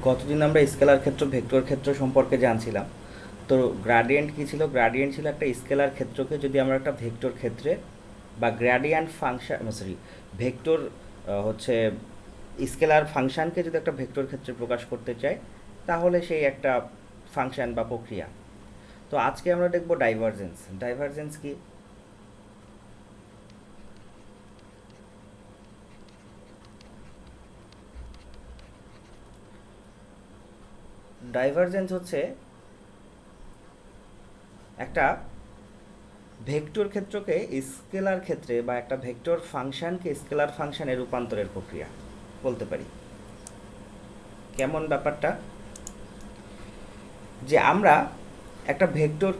গতদিন আমরা স্কেলার ক্ষেত্র ভেক্টর ক্ষেত্র সম্পর্কে জানছিলাম। তো গ্রাডিয়েন্ট কী ছিল? গ্রাডিয়েন্ট ছিল একটা স্কেলার ক্ষেত্রকে যদি আমরা একটা ভেক্টর ক্ষেত্রে বা গ্র্যাডিয়েন্ট ফাংশন, সরি, ভেক্টর হচ্ছে স্কেলার ফাংশনকে যদি একটা ভেক্টর ক্ষেত্রে প্রকাশ করতে চাই, তাহলে সেই একটা ফাংশন বা প্রক্রিয়া। তো আজকে আমরা দেখব ডাইভারজেন্স। ডাইভারজেন্স কি? ডাইভারজেন্স হচ্ছে একটা ভেক্টর ক্ষেত্রকে স্কেলার ক্ষেত্রে বা একটা ভেক্টর ফাংশনকে স্কেলার ফাংশনে রূপান্তরের প্রক্রিয়া বলতে পারি। কেমন ব্যাপারটা? যে আমরা একটা ভেক্টর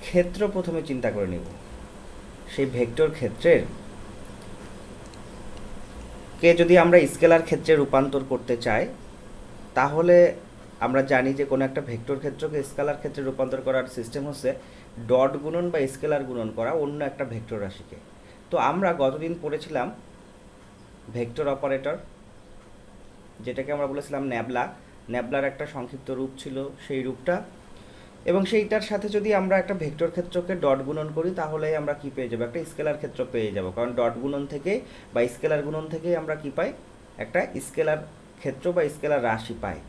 ক্ষেত্র প্রথমে চিন্তা করে নিব। সেই ভেক্টর ক্ষেত্রের কে যদি আমরা স্কেলার ক্ষেত্রে রূপান্তর করতে চাই, তাহলে আমরা জানি যে কোনো একটা ভেক্টর ক্ষেত্রকে স্কেলার ক্ষেত্রে রূপান্তর করার সিস্টেম হচ্ছে ডট গুণন বা স্কেলার গুণন করা অন্য একটা ভেক্টর রাশিকে। তো আমরা গতদিন পড়েছিলাম ভেক্টর অপারেটর, যেটাকে আমরা বলেছিলাম ন্যাবলা। ন্যাবলার একটা সংক্ষিপ্ত রূপ ছিল সেই রূপটা, এবং সেইটার সাথে যদি আমরা একটা ভেক্টর ক্ষেত্রকে ডট গুণন করি, তাহলে আমরা কি পেয়ে যাবো? একটা স্কেলার ক্ষেত্র পেয়ে যাব। কারণ ডট গুণন থেকে বা স্কেলার গুণন থেকেই আমরা কি পাই? একটা স্কেলার ক্ষেত্র বা স্কেলার রাশি পাই।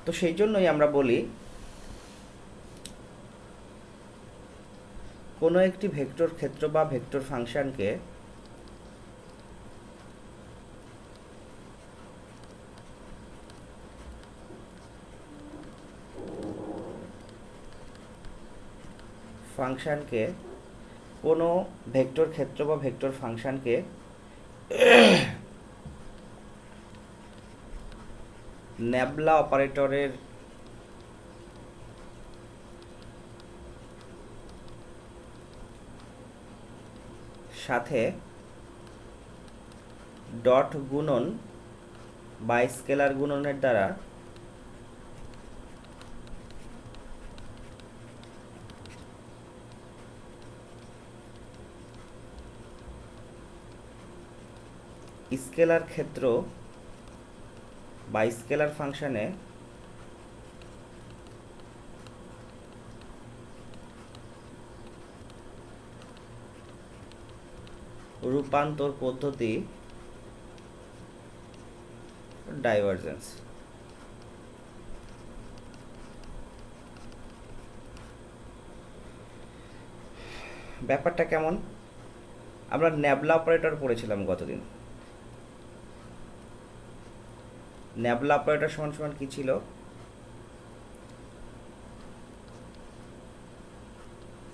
তো সেই জন্যই আমরা বলি কোনো একটি ভেক্টর ক্ষেত্র বা ভেক্টর ফাংশনকে ফাংশনকে কোনো ভেক্টর ক্ষেত্র বা ভেক্টর ফাংশনকে ন্যাবলা অপারেটরের সাথে ডট গুণন বা স্কেলার গুণনের দ্বারা স্কেলার ক্ষেত্র বা স্কেলার ফাংশনে রূপান্তর পদ্ধতি ডাইভারজেন্স। ব্যাপারটা কেমন? আমরা ন্যাবলা অপারেটর পড়েছিলাম গতদিন। ন্যাবলা অপারেটর সমান সমান কি ছিল?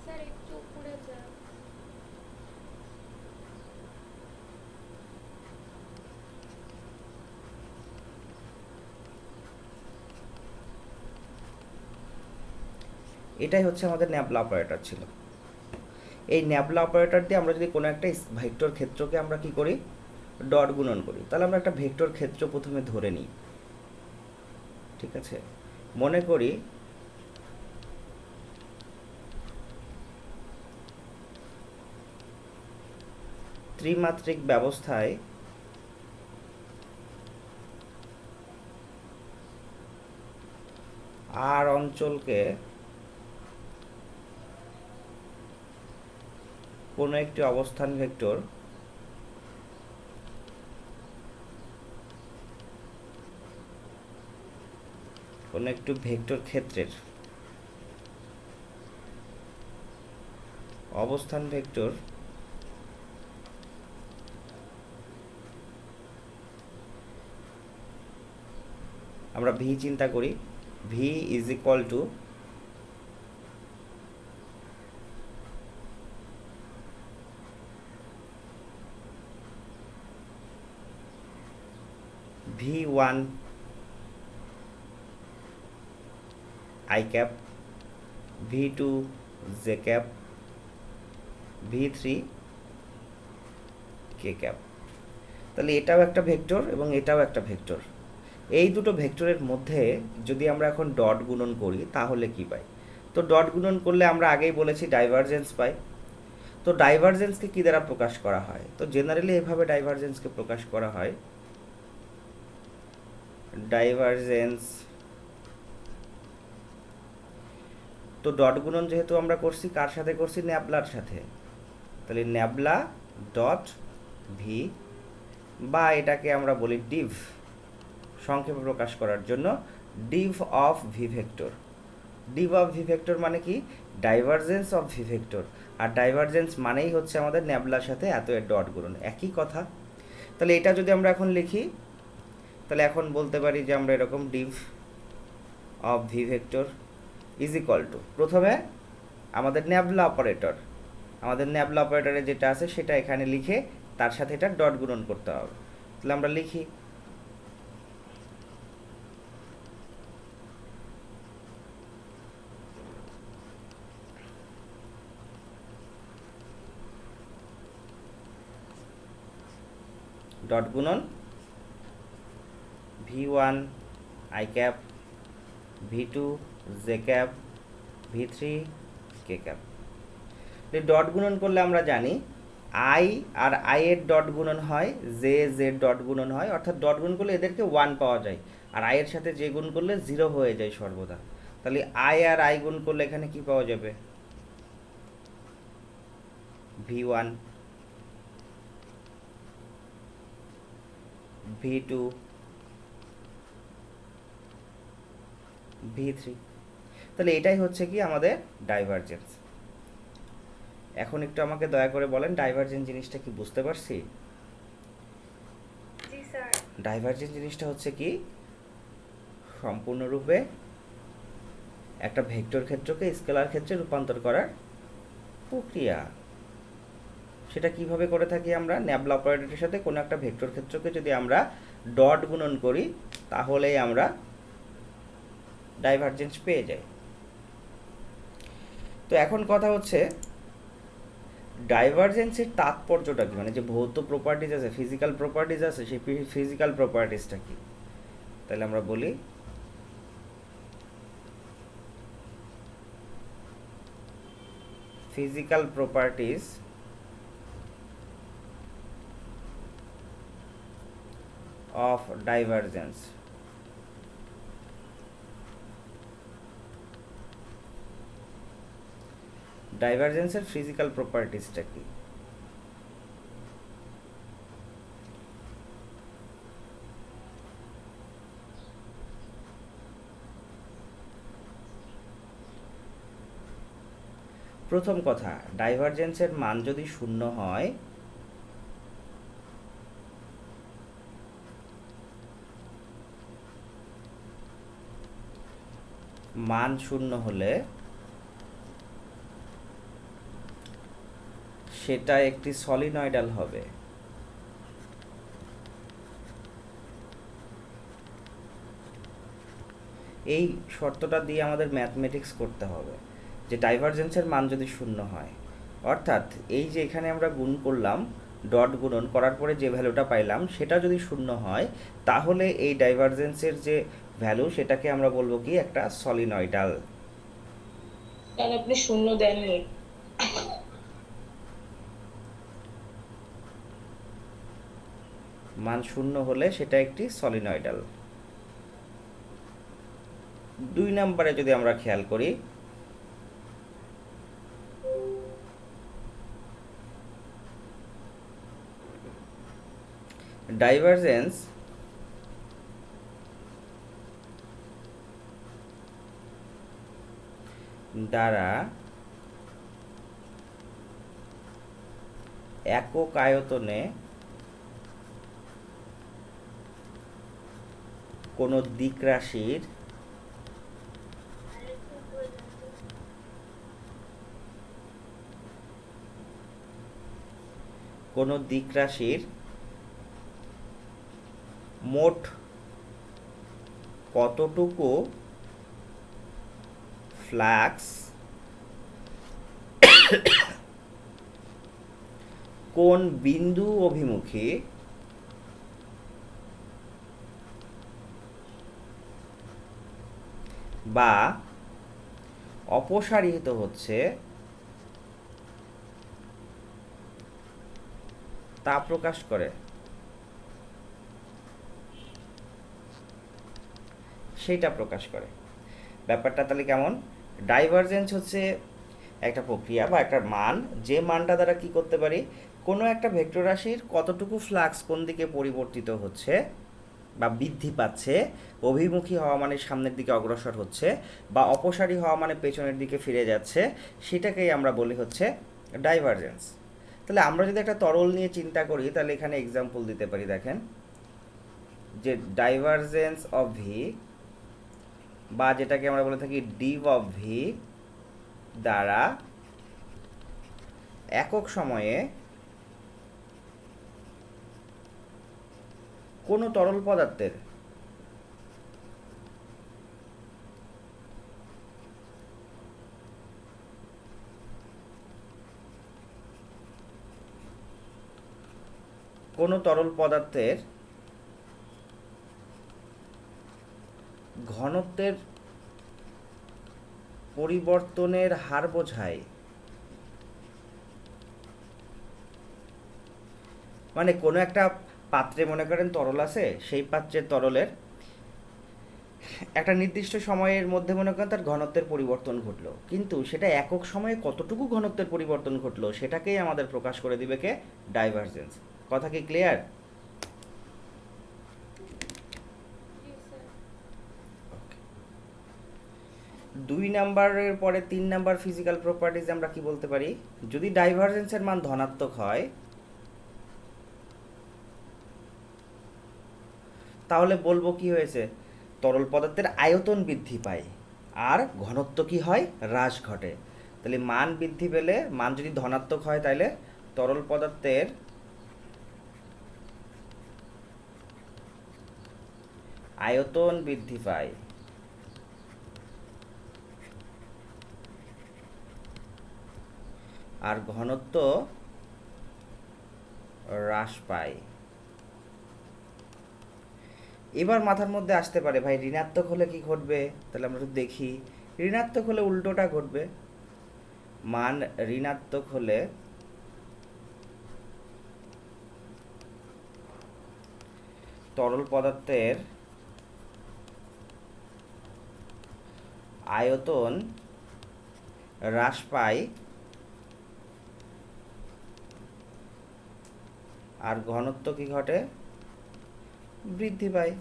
স্যার একটু উপরে যান। এটাই হচ্ছে আমাদের ন্যাবলা অপারেটর ছিল। এই ন্যাবলা অপারেটর দিয়ে আমরা যদি কোনো একটা ভেক্টর ক্ষেত্রকে আমরা কি করি? ডট গুণন করি। তাহলে আমরা একটা ভেক্টর ক্ষেত্র প্রথমে ধরে নিই। ঠিক আছে, মনে করি ত্রিমাত্রিক ব্যবস্থায় আর অঞ্চলকে কোনো একটি অবস্থান ভেক্টর কোনো একটি ভেক্টর ক্ষেত্রের অবস্থান ভেক্টর আমরা ভি চিন্তা করি। V is equal to v one i cap, v two j cap, v three k cap. তাহলে এটাও একটা ভেক্টর এবং এটাও একটা ভেক্টর। এই দুটো ভেক্টরের মধ্যে যদি আমরা এখন ডট গুণন করি, তাহলে কি পাই? তো ডট গুণন করলে আমরা আগেই বলেছি ডাইভারজেন্স পাই। তো ডাইভারজেন্সকে কী দ্বারা প্রকাশ করা হয়? তো জেনারেলি এভাবে ডাইভারজেন্সকে প্রকাশ করা হয় ডাইভারজেন্স। তো ডট গুণন যেহেতু আমরা করছি, কার সাথে করছি? ন্যাবলার সাথে। তাহলে ন্যাবলা ডট ভি, বা এটাকে আমরা বলি ডিভ, সংক্ষেপে প্রকাশ করার জন্য div of v vector. Div of v vector মানে কি? Divergence of v vector. আর ডাইভারজেন্স মানেই হচ্ছে আমাদের ন্যাবলার সাথে এত এর ডট গুণন, একই কথা। তাহলে এটা যদি আমরা এখন লিখি, তাহলে এখন বলতে পারি যে আমরা এরকম Depp of v vector is equal two, প্রথমে আমাদের ন্যাবলা অপারেটর, আমাদের ন্যাবলা অপারেটরে যেটা আছে সেটা এখানে লিখে তার সাথে এটা ডট গুণন করতে হবে। তাহলে আমরা লিখি ডট গুণন V1 I cap, V2 J cap, V3 K cap. Dot গুণন করলে আমরা জানি আই আর আই এর ডট গুণন হয় জে জেড ডট গুণন হয়, অর্থাৎ ডট গুণ করলে এদেরকে 1 পাওয়া যায়, আর আই এর সাথে জে গুণ করলে 0 হয়ে যায় সর্বদা। তাহলে আই আর আই গুণ করলে এখানে কি পাওয়া যাবে? V1 V2 V3। তাহলে এটাই হচ্ছে কি আমাদের ডাইভারজেন্স। এখন একটু আমাকে দয়া করে বলেন ডাইভারজেন্স জিনিসটা কি বুঝতে পারছি? জি স্যার। ডাইভারজেন্স জিনিসটা হচ্ছে কি সম্পূর্ণরূপে একটা ভেক্টর ক্ষেত্রকে স্কেলার ক্ষেত্রে রূপান্তর করার প্রক্রিয়া। সেটা কিভাবে করে থাকি আমরা? ন্যাবলা অপারেটরের সাথে কোনো একটা ভেক্টর ক্ষেত্রকে যদি আমরা ডট গুণন করি তাহলেই আমরা ডাইভারজেন্স পেয়ে যাই। তো এখন কথা হচ্ছে ডাইভারজেন্সের তাৎপর্যটা কি, মানে যে ভৌত প্রপার্টিজ আছে, ফিজিক্যাল প্রপার্টিজ আছে, সেই ফিজিক্যাল প্রপার্টিজটা কি? তাহলে আমরা বলি physical properties of divergence। ডাইভারজেন্সের ফিজিক্যাল প্রপার্টিসটা কি? প্রথম কথা, ডাইভারজেন্সের মান যদি শূন্য হয় মান শূন্য হলে সেটা একটি সলিনয়েডাল হবে। এই শর্তটা দিয়ে আমাদের ম্যাথমেটিক্স করতে হবে যে ডাইভারজেন্সের মান যদি শূন্য হয়, অর্থাৎ এই যে এখানে আমরা গুণ করলাম, ডট গুণন করার পরে যে ভ্যালুটা পাইলাম সেটা যদি শূন্য হয় তাহলে এই ডাইভারজেন্সের যে ভ্যালু সেটাকে আমরা বলবো কি একটা সলিনয়েডাল। স্যার আপনি শূন্য দেননি। মান শূন্য হলে সেটা একটি সলিনয়েডাল। 2 নম্বরে যদি আমরা খেয়াল করি, ডাইভারজেন্স দ্বারা একক আয়তনে কোনো দিক রাশির মোট কতটুকু ফ্লাক্স কোন বিন্দু অভিমুখী বা অপসারিত হচ্ছে তা প্রকাশ করে। সেইটা প্রকাশ করে। ব্যাপারটা তাহলে কেমন? ডাইভারজেন্স হচ্ছে একটা প্রক্রিয়া বা একটা মান, যে মানটা দ্বারা কি করতে পারি, কোনো একটা ভেক্টর রাশির কতটুকু ফ্লাক্স কোন দিকে পরিবর্তিত হচ্ছে বা বৃদ্ধি পাচ্ছে, অভিমুখী হওয়া মানে সামনের দিকে অগ্রসর হচ্ছে, বা অপসারী হওয়া মানে পেছনের দিকে ফিরে যাচ্ছে, সেটাকেই আমরা বলি হচ্ছে ডাইভারজেন্স। তাহলে আমরা যদি একটা তরল নিয়ে চিন্তা করি, তাহলে এখানে এক্সাম্পল দিতে পারি। দেখেন যে ডাইভারজেন্স অফ ভি, বা যেটাকে আমরা বলে থাকি ডিভ অফ ভি, দ্বারা একক সময়ে কোনো তরল পদার্থের কোনো তরল পদার্থের ঘনত্বের পরিবর্তনের হার বোঝায়। মানে কোনো একটা পাত্রে মনে করেন তরল আছে, সেই পাত্রের তরলের একটা নির্দিষ্ট সময়ের মধ্যে মনে করেন তার ঘনত্বের পরিবর্তন ঘটলো, কিন্তু সেটা একক সময়ে কতটুকু ঘনত্বের পরিবর্তন ঘটলো সেটাকেই আমাদের প্রকাশ করে দিবে কে? ডাইভারজেন্স। কথা কি ক্লিয়ার? জি স্যার। 2 নাম্বারের পরে 3 নাম্বার ফিজিক্যাল প্রপার্টিজ আমরা কি বলতে পারি? যদি ডাইভারজেন্সের মান ধনাত্মক হয়, তাহলে বলবো কি হয়েছে, তরল পদার্থের আয়তন বৃদ্ধি পায় আর ঘনত্ব কি হয়? হ্রাস ঘটে। তাহলে মান বৃদ্ধি পেলে, মান যদি ধনাত্মক হয়, তাহলে তরল পদার্থের আয়তন বৃদ্ধি পায় আর ঘনত্ব হ্রাস পায়। এবার মাথার মধ্যে আসতে পারে, ভাই ঋণাত্মক হলে কি ঘটবে? তাহলে আমরা একটু দেখি। ঋণাত্মক হলে উল্টোটা ঘটবে। মান ঋণাত্মক হলে তরল পদার্থের আয়তন হ্রাস পায় আর ঘনত্ব কি ঘটে? বৃদ্ধি পায়।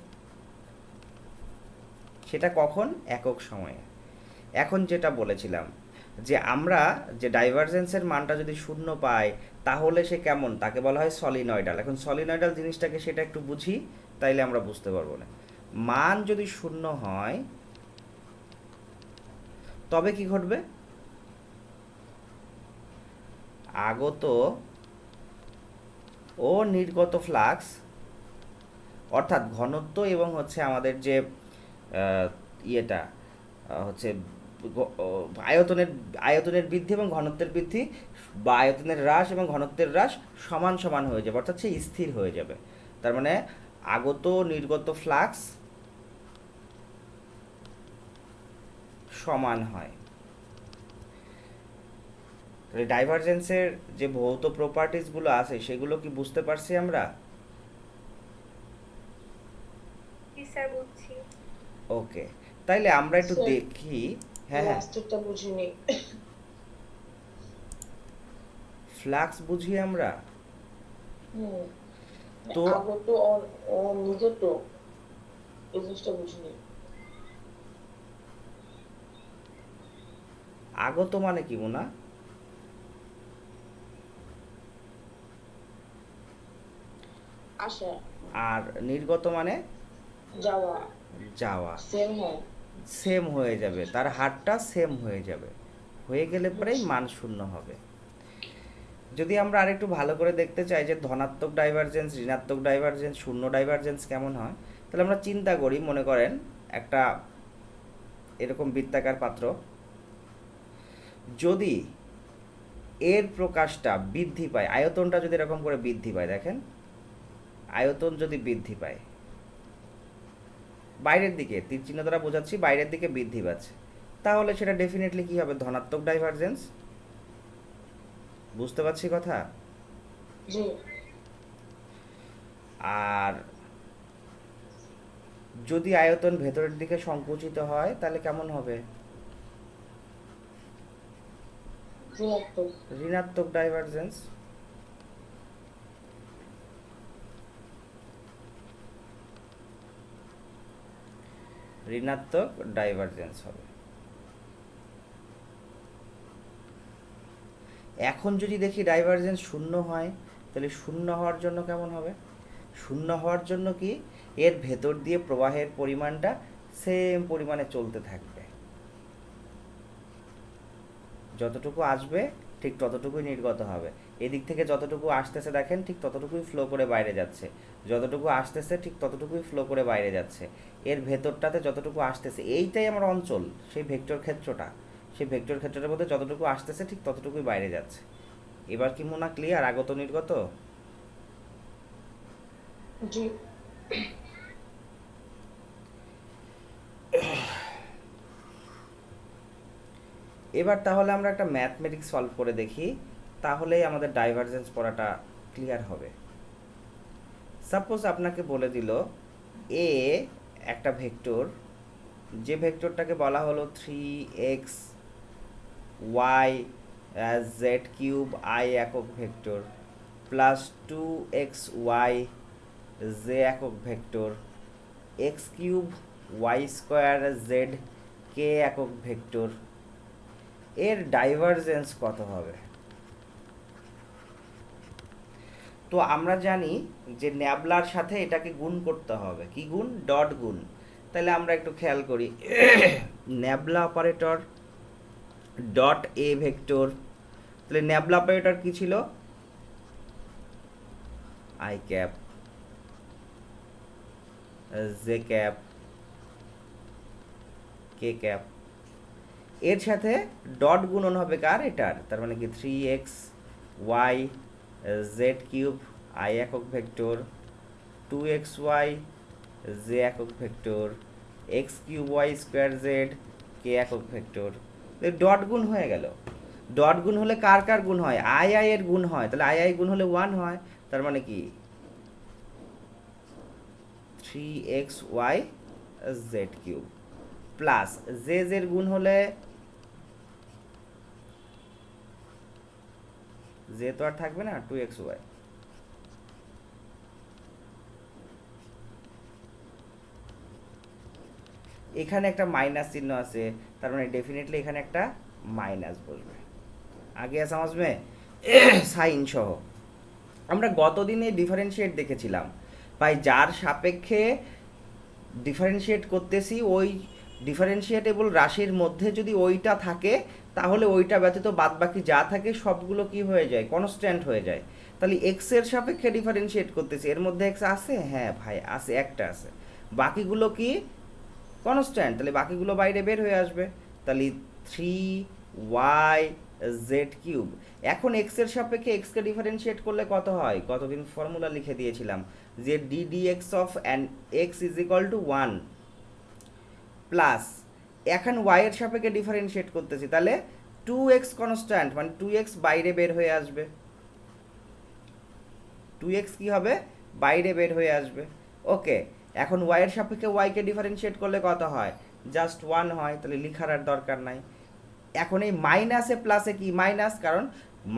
সেটা কখন? একক সময়ে। এখন যেটা বলেছিলাম যে আমরা যে ডাইভারজেন্সের মানটা যদি শূন্য পাই, তাহলে সে কেমন? তাকে বলা হয় সলিনয়েডাল। এখন সলিনয়েডাল জিনিসটাকে সেটা একটু বুঝি, তাইলে আমরা বুঝতে পারবো না। মান যদি শূন্য হয়, তবে কি ঘটবে? আগত ও নির্গত ফ্লাক্স, অর্থাৎ ঘনত্ব এবং হচ্ছে আমাদের যে ইয়েটা হচ্ছে আয়তনের আয়তনের বৃদ্ধি এবং ঘনত্বের বৃদ্ধি, বা আয়তনের হ্রাস এবং ঘনত্বের হ্রাস সমান সমান হয়ে যাবে, অর্থাৎ সে স্থির হয়ে যাবে। তার মানে আগত নির্গত ফ্লাক্স সমান হয়। তাহলে ডাইভারজেন্সের যে ভৌত প্রপার্টিজগুলো আছে সেগুলো কি বুঝতে পারছি আমরা? জি স্যার, বুঝছি। ওকে, তাইলে আমরা একটু স্যার, দেখি। হ্যাঁ হ্যাঁ, লাস্টেরটা বুঝিনি। ফ্লাক্স বুঝি আমরা। হুম, তো আগত ও নিগত, এই জিনিসটা বুঝিনি। আগত মানে কি মোনা? আসা, আর নির্গত মানে? যাওয়া, যাওয়া। সেম হয়। সেম হয়ে যাবে, তার হারটা সেম হয়ে যাবে, হয়ে গেলে পরেই বুঝছি। মান শূন্য হবে। যদি আমরা আরেকটু ভালো করে দেখতে চাই যে ধনাত্মক ডাইভারজেন্স, ঋণাত্মক ডাইভারজেন্স, শূন্য ডাইভারজেন্স কেমন হয়, তাহলে আমরা চিন্তা করি, মনে করেন একটা এরকম বৃত্তাকার পাত্র, যদি এর প্রকাশটা বৃদ্ধি পায়, আয়তনটা যদি এরকম করে বৃদ্ধি পায়, দেখেন আয়তন যদি বৃদ্ধি পায়, বাইরের দিকে তীর চিহ্ন দ্বারা বোঝাচ্ছি বাইরের দিকে বৃদ্ধি পাচ্ছে, তাহলে সেটা ডেফিনেটলি কি হবে? ধনাত্মক ডাইভারজেন্স। বুঝতে পারছি কথা? জি। আর যদি আয়তন ভেতরের দিকে সংকুচিত হয় তাহলে কেমন হবে? ঋণাত্মক। ঋণাত্মক ডাইভারজেন্স। ঋণাত্মক ডাইভারজেন্স হবে। এখন যদি দেখি ডাইভারজেন্স শূন্য হয়, তাহলে শূন্য হওয়ার জন্য কেমন হবে? শূন্য হওয়ার জন্য কি এর ভেতর দিয়ে প্রবাহের পরিমাণটা সেম পরিমাণে চলতে থাকবে, যতটুকু আসবে ঠিক ততটুকুই নির্গত হবে। এদিক থেকে যতটুকু আসতেছে দেখেন ঠিক ততটুকুই ফ্লো করে বাইরে যাচ্ছে, যতটুকু আসতেছে ঠিক ততটুকুই ফ্লো করে বাইরে যাচ্ছে। এর ভেতরটাতে যতটুকু আসতেছে এইটাই আমার অঞ্চল, সেই ভেক্টর ক্ষেত্রটা, সেই ভেক্টর ক্ষেত্রটার মধ্যে যতটুকু আসতেছে ঠিক ততটুকুই বাইরে যাচ্ছে। এবার কি মনে ক্লিয়ার আগত নির্গত? জি। এবার তাহলে আমরা একটা ম্যাথমেটিক্স সলভ করে দেখি, তাহলেই আমাদের ডাইভারজেন্স পড়াটা ক্লিয়ার হবে। সাপোজ আপনাকে বলে দিল এ একটা ভেক্টর, যে ভেক্টরটাকে বলা হলো 3x y Z cube I একক ভেক্টর প্লাস 2xy জে একক vector X cube Y square Z K একক ভেক্টর, এর ডাইভারজেন্স কত হবে? তো আমরা জানি যে ন্যাবলার সাথে এটাকে গুণ করতে হবে। কি গুণ? ডট গুণ। তাহলে আমরা একটু খেয়াল করি, nabla operator dot A vector, তাহলে ন্যাবলা অপারেটর কি ছিল? I cap J cap K cap, এর সাথে ডট গুণন হবে কার? এটার। তার মানে কি 3xy জেড কিউব আই একক ভেক্টর 2xy জে একক vector X cube Y square Z K একক ভেক্টর। ডট গুণ হয়ে গেল। ডট গুণ হলে কার কার গুণ হয়? আই আই এর গুণ হয়, তাহলে আই আই গুণ হলে 1 হয়। তার মানে কি 3xy Z cube plus J জের গুণ হলে, জে তো আর থাকবে না, 2xy এখানে একটা মাইনাস চিহ্ন আছে, তার মানে ডেফিনেটলি এখানে একটা মাইনাস বসবে। আগে সমাজ মে সাইন সহ আমরা গতদিনে ডিফারেন্সিয়েট দেখেছিলাম ভাই, যার সাপেক্ষে ডিফারেন্সিয়েট করতেছি ওই ডিফারেন্সিয়েটেবল রাশির মধ্যে যদি ওইটা থাকে তাহলে ওইটা ব্যতীত বাদবাকি যা থাকে সবগুলো কি হয়ে যায়? কনস্ট্যান্ট হয়ে যায়। তাহলে এক্স এর সাপেক্ষে ডিফারেন্সিয়েট করতেছি, এর মধ্যে এক্স আছে? হ্যাঁ ভাই আছে, একটা আছে। বাকিগুলো কি? কনস্ট্যান্ট, তাহলে বাকিগুলো বাইরে বের হয়ে আসবে। তাহলে 3y জেড কিউব, এখন এক্স এর সাপেক্ষে এক্সকে ডিফারেন্সিয়েট করলে কত হয়? কতদিন ফর্মুলা লিখে দিয়েছিলাম যে D D x of an x is equal two 1 plus, এখন ওয়াই এর সাপেক্ষে ডিফারেন্সিয়েট করতেছি, তাহলে 2x কনস্ট্যান্ট, মানে 2x বাইরে বের হয়ে আসবে। 2x কি হবে? বাইরে বের হয়ে আসবে। ওকে, এখন y এর সাপেক্ষে y কে ডিফারেন্সিয়েট করলে কত হয়? জাস্ট 1 হয়, তাহলে লিখার আর দরকার নাই। এখন এই মাইনাসে প্লাসে কি? মাইনাস, কারণ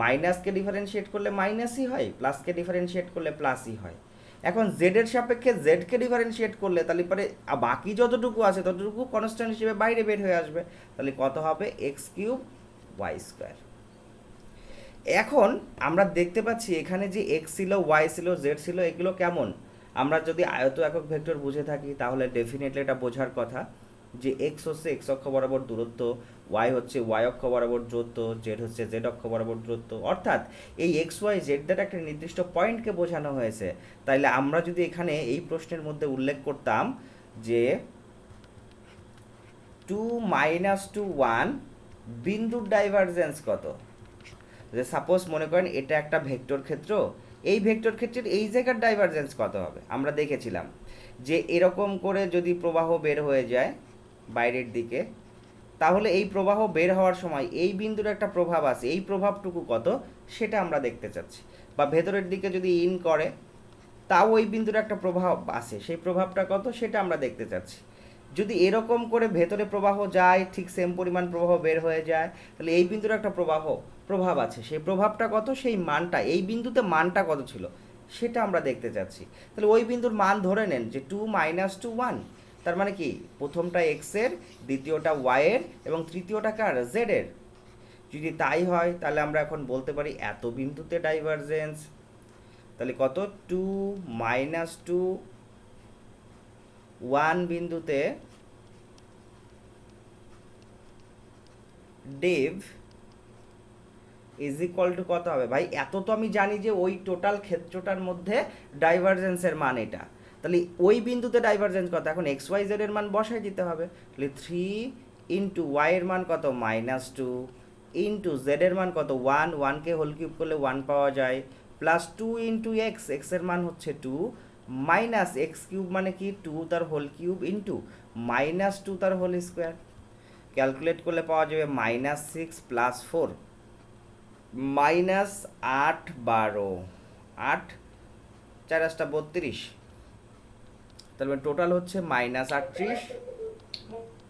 মাইনাসকে ডিফারেন্সিয়েট করলে মাইনাসই হয়, প্লাসকে ডিফারেন্সিয়েট করলে প্লাসই হয়। এখন জেড এর সাপেক্ষে জেডকে ডিফারেন্সিয়েট করলে তাহলে পরে বাকি যতটুকু আছে ততটুকু কনস্ট্যান্ট হিসেবে বাইরে বের হয়ে আসবে। তাহলে কত হবে? X cube Y square. এখন আমরা দেখতে পাচ্ছি এখানে যে এক্স ছিল, ওয়াই ছিল, জেড ছিল, এগুলো কেমন? আমরা যদি আয়ত একক ভেক্টর বুঝে থাকি তাহলে ডেফিনেটলি এটা বোঝার কথা যে এক্স হচ্ছে এক্স অক্ষ বরাবর দূরত্ব, ওয়াই হচ্ছে ওয়াই অক্ষ বরাবর দূরত্ব, জেড হচ্ছে জেড অক্ষ বরাবর দূরত্ব। অর্থাৎ এই এক্স ওয়াই জেড দ্বারা একটা নির্দিষ্ট পয়েন্টকে বোঝানো হয়েছে। তাইলে আমরা যদি এখানে এই প্রশ্নের মধ্যে উল্লেখ করতাম যে 2 - 2 1 বিন্দুর ডাইভারজেন্স কত, যে সাপোজ মনে করেন এটা একটা ভেক্টর ক্ষেত্র, এই ভেক্টর ক্ষেত্রের এই জায়গার ডাইভারজেন্স কত হবে? আমরা দেখেছিলাম যে এরকম করে যদি প্রবাহ বের হয়ে যায় বাইরের দিকে, তাহলে এই প্রবাহ বের হওয়ার সময় এই বিন্দুর একটা প্রভাব আছে, এই প্রভাবটুকু কত সেটা আমরা দেখতে চাচ্ছি। বা ভেতরের দিকে যদি ইন করে তাও ওই বিন্দুর একটা প্রভাব আছে, সেই প্রভাবটা কত সেটা আমরা দেখতে চাচ্ছি। যদি এরকম করে ভেতরে প্রবাহ যায়, ঠিক সেম পরিমাণ প্রবাহ বের হয়ে যায়, তাহলে এই বিন্দুর একটা প্রভাব আছে, সেই প্রভাবটা কত, সেই মানটা এই বিন্দুতে মানটা কত ছিল সেটা আমরা দেখতে চাচ্ছি। তাহলে ওই বিন্দুর মান ধরে নেন যে 2 - 2 1, তার মানে কি প্রথমটা এক্সের, দ্বিতীয়টা ওয়াইয়ের এবং তৃতীয়টা কার, জেডের। যদি তাই হয় তাহলে আমরা এখন বলতে পারি এত বিন্দুতে ডাইভারজেন্স। তাহলে কত, 2 - 2 1 বিন্দুতে ডেভ ইজ ইকুয়াল টু কত হবে ভাই? এত তো আমি জানি যে ওই টোটাল ক্ষেত্রটার মধ্যে ডাইভারজেন্সের মান এটা। তাহলে ওই বিন্দুতে ডাইভারজেন্স কত, এখন এক্স ওয়াই জেড এর মান বসাই দিতে হবে। তাহলে 3 ইন্টু ওয়াই এর মান কত, -2, ইন্টু জেড এর মান কত 1, 1কে হোল কিউব করলে 1 পাওয়া যায়, প্লাস 2 ইন্টু এক্স, এক্স এর মান হচ্ছে 2, মাইনাস এক্স কিউব মানে কি 2 তার হোল কিউব ইন্টু -2 তার হোল স্কোয়ার। ক্যালকুলেট করলে পাওয়া যাবে -6 প্লাস 4, -8 12, 8 4 8 32, তার মানে টোটাল হচ্ছে -38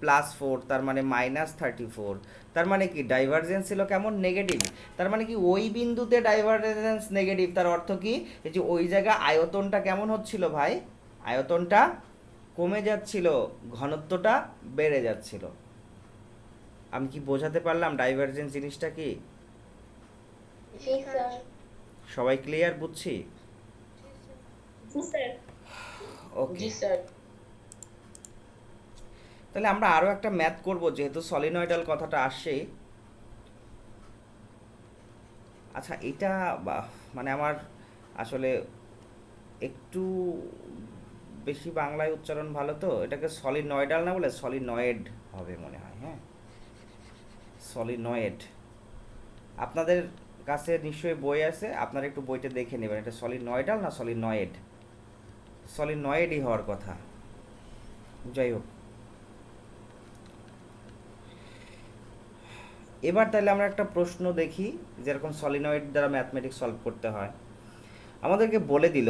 প্লাস 4, তার মানে -34। তার মানে কি ডাইভারজেন্স ছিল কেমন, নেগেটিভ। তার মানে কি ওই বিন্দুতে ডাইভারজেন্স নেগেটিভ, তার অর্থ কি, এই যে ওই জায়গা আয়তনটা কেমন হচ্ছিল ভাই, আয়তনটা কমে যাচ্ছিল, ঘনত্বটা বেড়ে যাচ্ছিল। আমি কি বোঝাতে পারলাম ডাইভারজেন্স জিনিসটা কি? জি স্যার। সবাই ক্লিয়ার, বুঝছি? জি স্যার। ওকে, জি স্যার। তাহলে আমরা আরও একটা ম্যাথ করব, যেহেতু সলিনয়েডাল কথাটা আসছেই। আচ্ছা এটা মানে আমার আসলে একটু বেশি বাংলায় উচ্চারণ ভালো, তো এটাকে সলিনয়েডাল না বলে সলিনয়েড হবে মনে হয়। হ্যাঁ, সলিনয়েড। আপনাদের কাছে নিশ্চয়ই বই আছে, আপনারা একটু বইটা দেখে নেবেন এটা সলিনয়েডাল না সলিনয়েড। সলিনয়েডই হওয়ার কথা। যাই হোক, এবার তাহলে আমরা একটা প্রশ্ন দেখি, যেরকম সলিনয়েড দ্বারা ম্যাথমেটিক্স সলভ করতে হয়। আমাদেরকে বলে দিল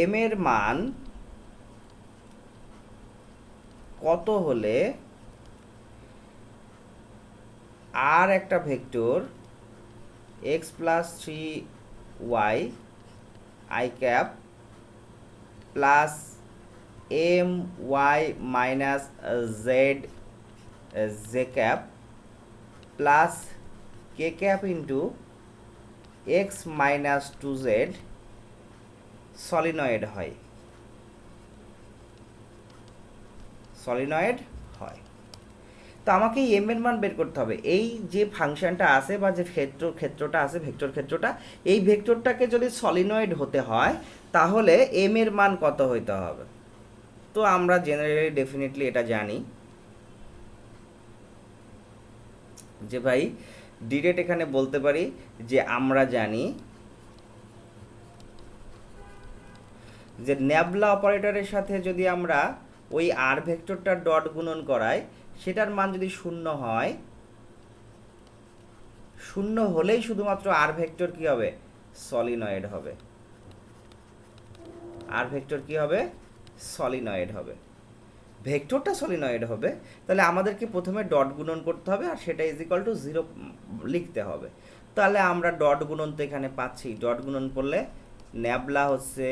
এম এর মান কত হলে আর একটা vector x plus 3y i cap plus M Y minus z j cap plus K cap into x minus 2z solenoid হয়, সলিনয়েড হয়। তো আমাকে এই এম এর মান বের করতে হবে। এই যে ফাংশনটা আছে বা যে ক্ষেত্রটা আছে, ভেক্টর ক্ষেত্রটা, এই ভেক্টরটাকে যদি সলিনয়েড হতে হয় তাহলে এম এর মান কত হইতে হবে। তো আমরা জেনারেলি ডেফিনেটলি এটা জানি যে ভাই, ডিরেক্ট এখানে বলতে পারি যে আমরা জানি যে ন্যাবলা অপারেটরের সাথে যদি আমরা ওই আর ভেক্টরটার ডট গুণন করাই, সেটার মান যদি 0 হয়, 0 হলেই শুধুমাত্র আর ভেক্টর কি হবে, সলিনয়েড হবে। আর ভেক্টর কি হবে, সলিনয়েড হবে। ভেক্টরটা সলিনয়েড হবে, তাহলে আমাদেরকে প্রথমে ডট গুণন করতে হবে, আর সেটা ইজ ইকুয়াল টু 0 লিখতে হবে। তাহলে আমরা ডট গুণন তো এখানে পাচ্ছি, ডট গুণন করলে ন্যাবলা হচ্ছে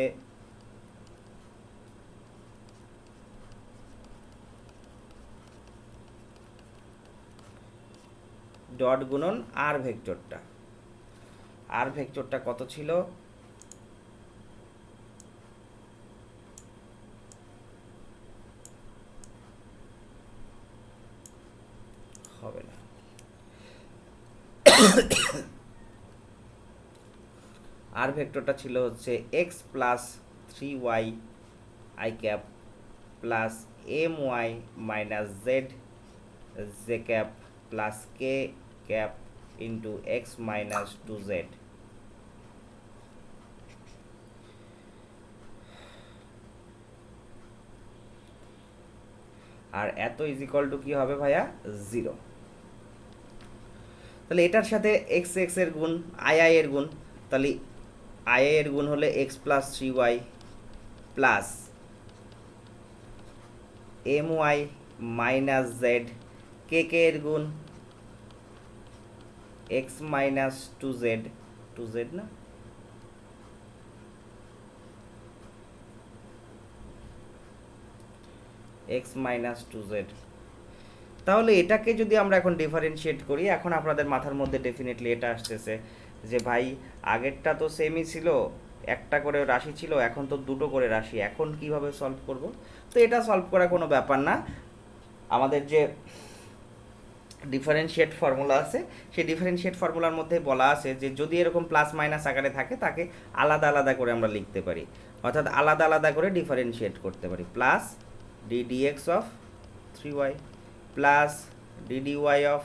ডট গুণন আর ভেক্টরটা, আর ভেক্টরটা কত ছিল, হবে না, আর ভেক্টরটা ছিল হচ্ছে x plus 3y i cap plus M Y minus z j cap plus K cap into x minus 2z। আর এত ইজ ইকুয়াল টু কি হবে ভাইয়া, 0। তাহলে এটার সাথে এক্স এক্স এর গুণ, আই আই এর গুণ, তাহলে আই এর গুণ হলে X plus 3y plus M Y minus Z, K K এর গুণ এক্স মাইনাস 2z, 2z না, এক্স মাইনাস 2z। তাহলে এটাকে যদি আমরা এখন ডিফারেন্সিয়েট করি, এখন আপনাদের মাথার মধ্যে ডেফিনেটলি এটা আসতেছে যে ভাই আগেরটা তো সেমই ছিল, একটা করে রাশি ছিল, এখন তো দুটো করে রাশি, এখন কিভাবে সলভ করব? তো এটা সলভ করা কোনো ব্যাপার না। আমাদের যে ডিফারেন্সিয়েট ফর্মুলা আছে, সেই ডিফারেন্সিয়েট ফর্মুলার মধ্যে বলা আছে যে যদি এরকম প্লাস মাইনাস আকারে থাকে তাকে আলাদা আলাদা করে আমরা লিখতে পারি, অর্থাৎ আলাদা আলাদা করে ডিফারেন্সিয়েট করতে পারি। Plus D dx of 3y plus d dy of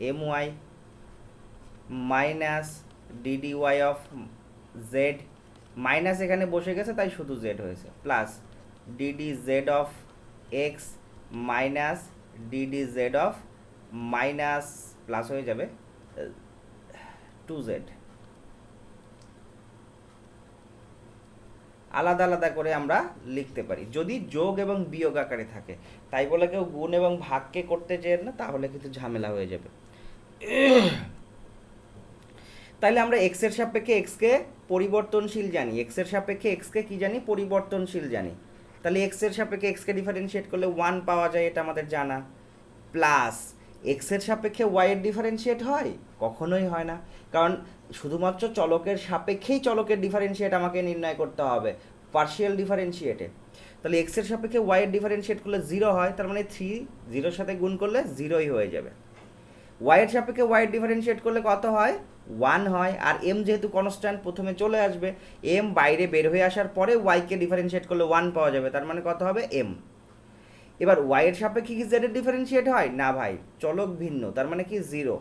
M Y minus d dy of Z, minus এখানে বসে গেছে তাই শুধু জেড হয়েছে, plus d d Z of X minus d d Z of minus plus হয়ে যাবে 2z। আলাদা আলাদা করে আমরা লিখতে পারি যদি যোগ এবং বিয়োগ আকারে থাকে, তাই বলে কেউ গুণ এবং ভাগকে করতে চেয়ে না, তাহলে কিন্তু ঝামেলা হয়ে যাবে। তাইলে আমরা এক্স এর সাপেক্ষে এক্সকে পরিবর্তনশীল জানি, এক্স এর সাপেক্ষে এক্সকে কি জানি? পরিবর্তনশীল জানি। তাহলে এক্স এর সাপেক্ষে এক্সকে ডিফারেন্সিয়েট করলে 1 পাওয়া যায়, এটা আমাদের জানা। প্লাস এক্স এর সাপেক্ষে ওয়াই এর ডিফারেন্সিয়েট হয়? কখনোই হয় না, কারণ শুধুমাত্র চলকের সাপেক্ষেই চলকের ডিফারেন্সিয়েট আমাকে নির্ণয় করতে হবে, পার্শিয়াল ডিফারেন্সিয়েটে। তাহলে এক্স এর সাপেক্ষে ওয়াই এর ডিফারেন্সিয়েট করলে 0 হয়, তার মানে 3 0-র সাথে গুণ করলে 0ই হয়ে যাবে। ওয়াই এর সাপেক্ষে ওয়াই এর ডিফারেন্সিয়েট করলে কত হয়? 1 হয়। আর এম যেহেতু কনস্ট্যান্ট প্রথমে চলে আসবে, এম বাইরে বের হয়ে আসার পরে ওয়াইকে ডিফারেন্সিয়েট করলে 1 পাওয়া যাবে, তার মানে কত হবে? এম। এবার ওয়াই এর সাপেক্ষে কি জেড এর ডিফারেন্সিয়েট হয়? না ভাই, চলক ভিন্ন, তার মানে কি 0।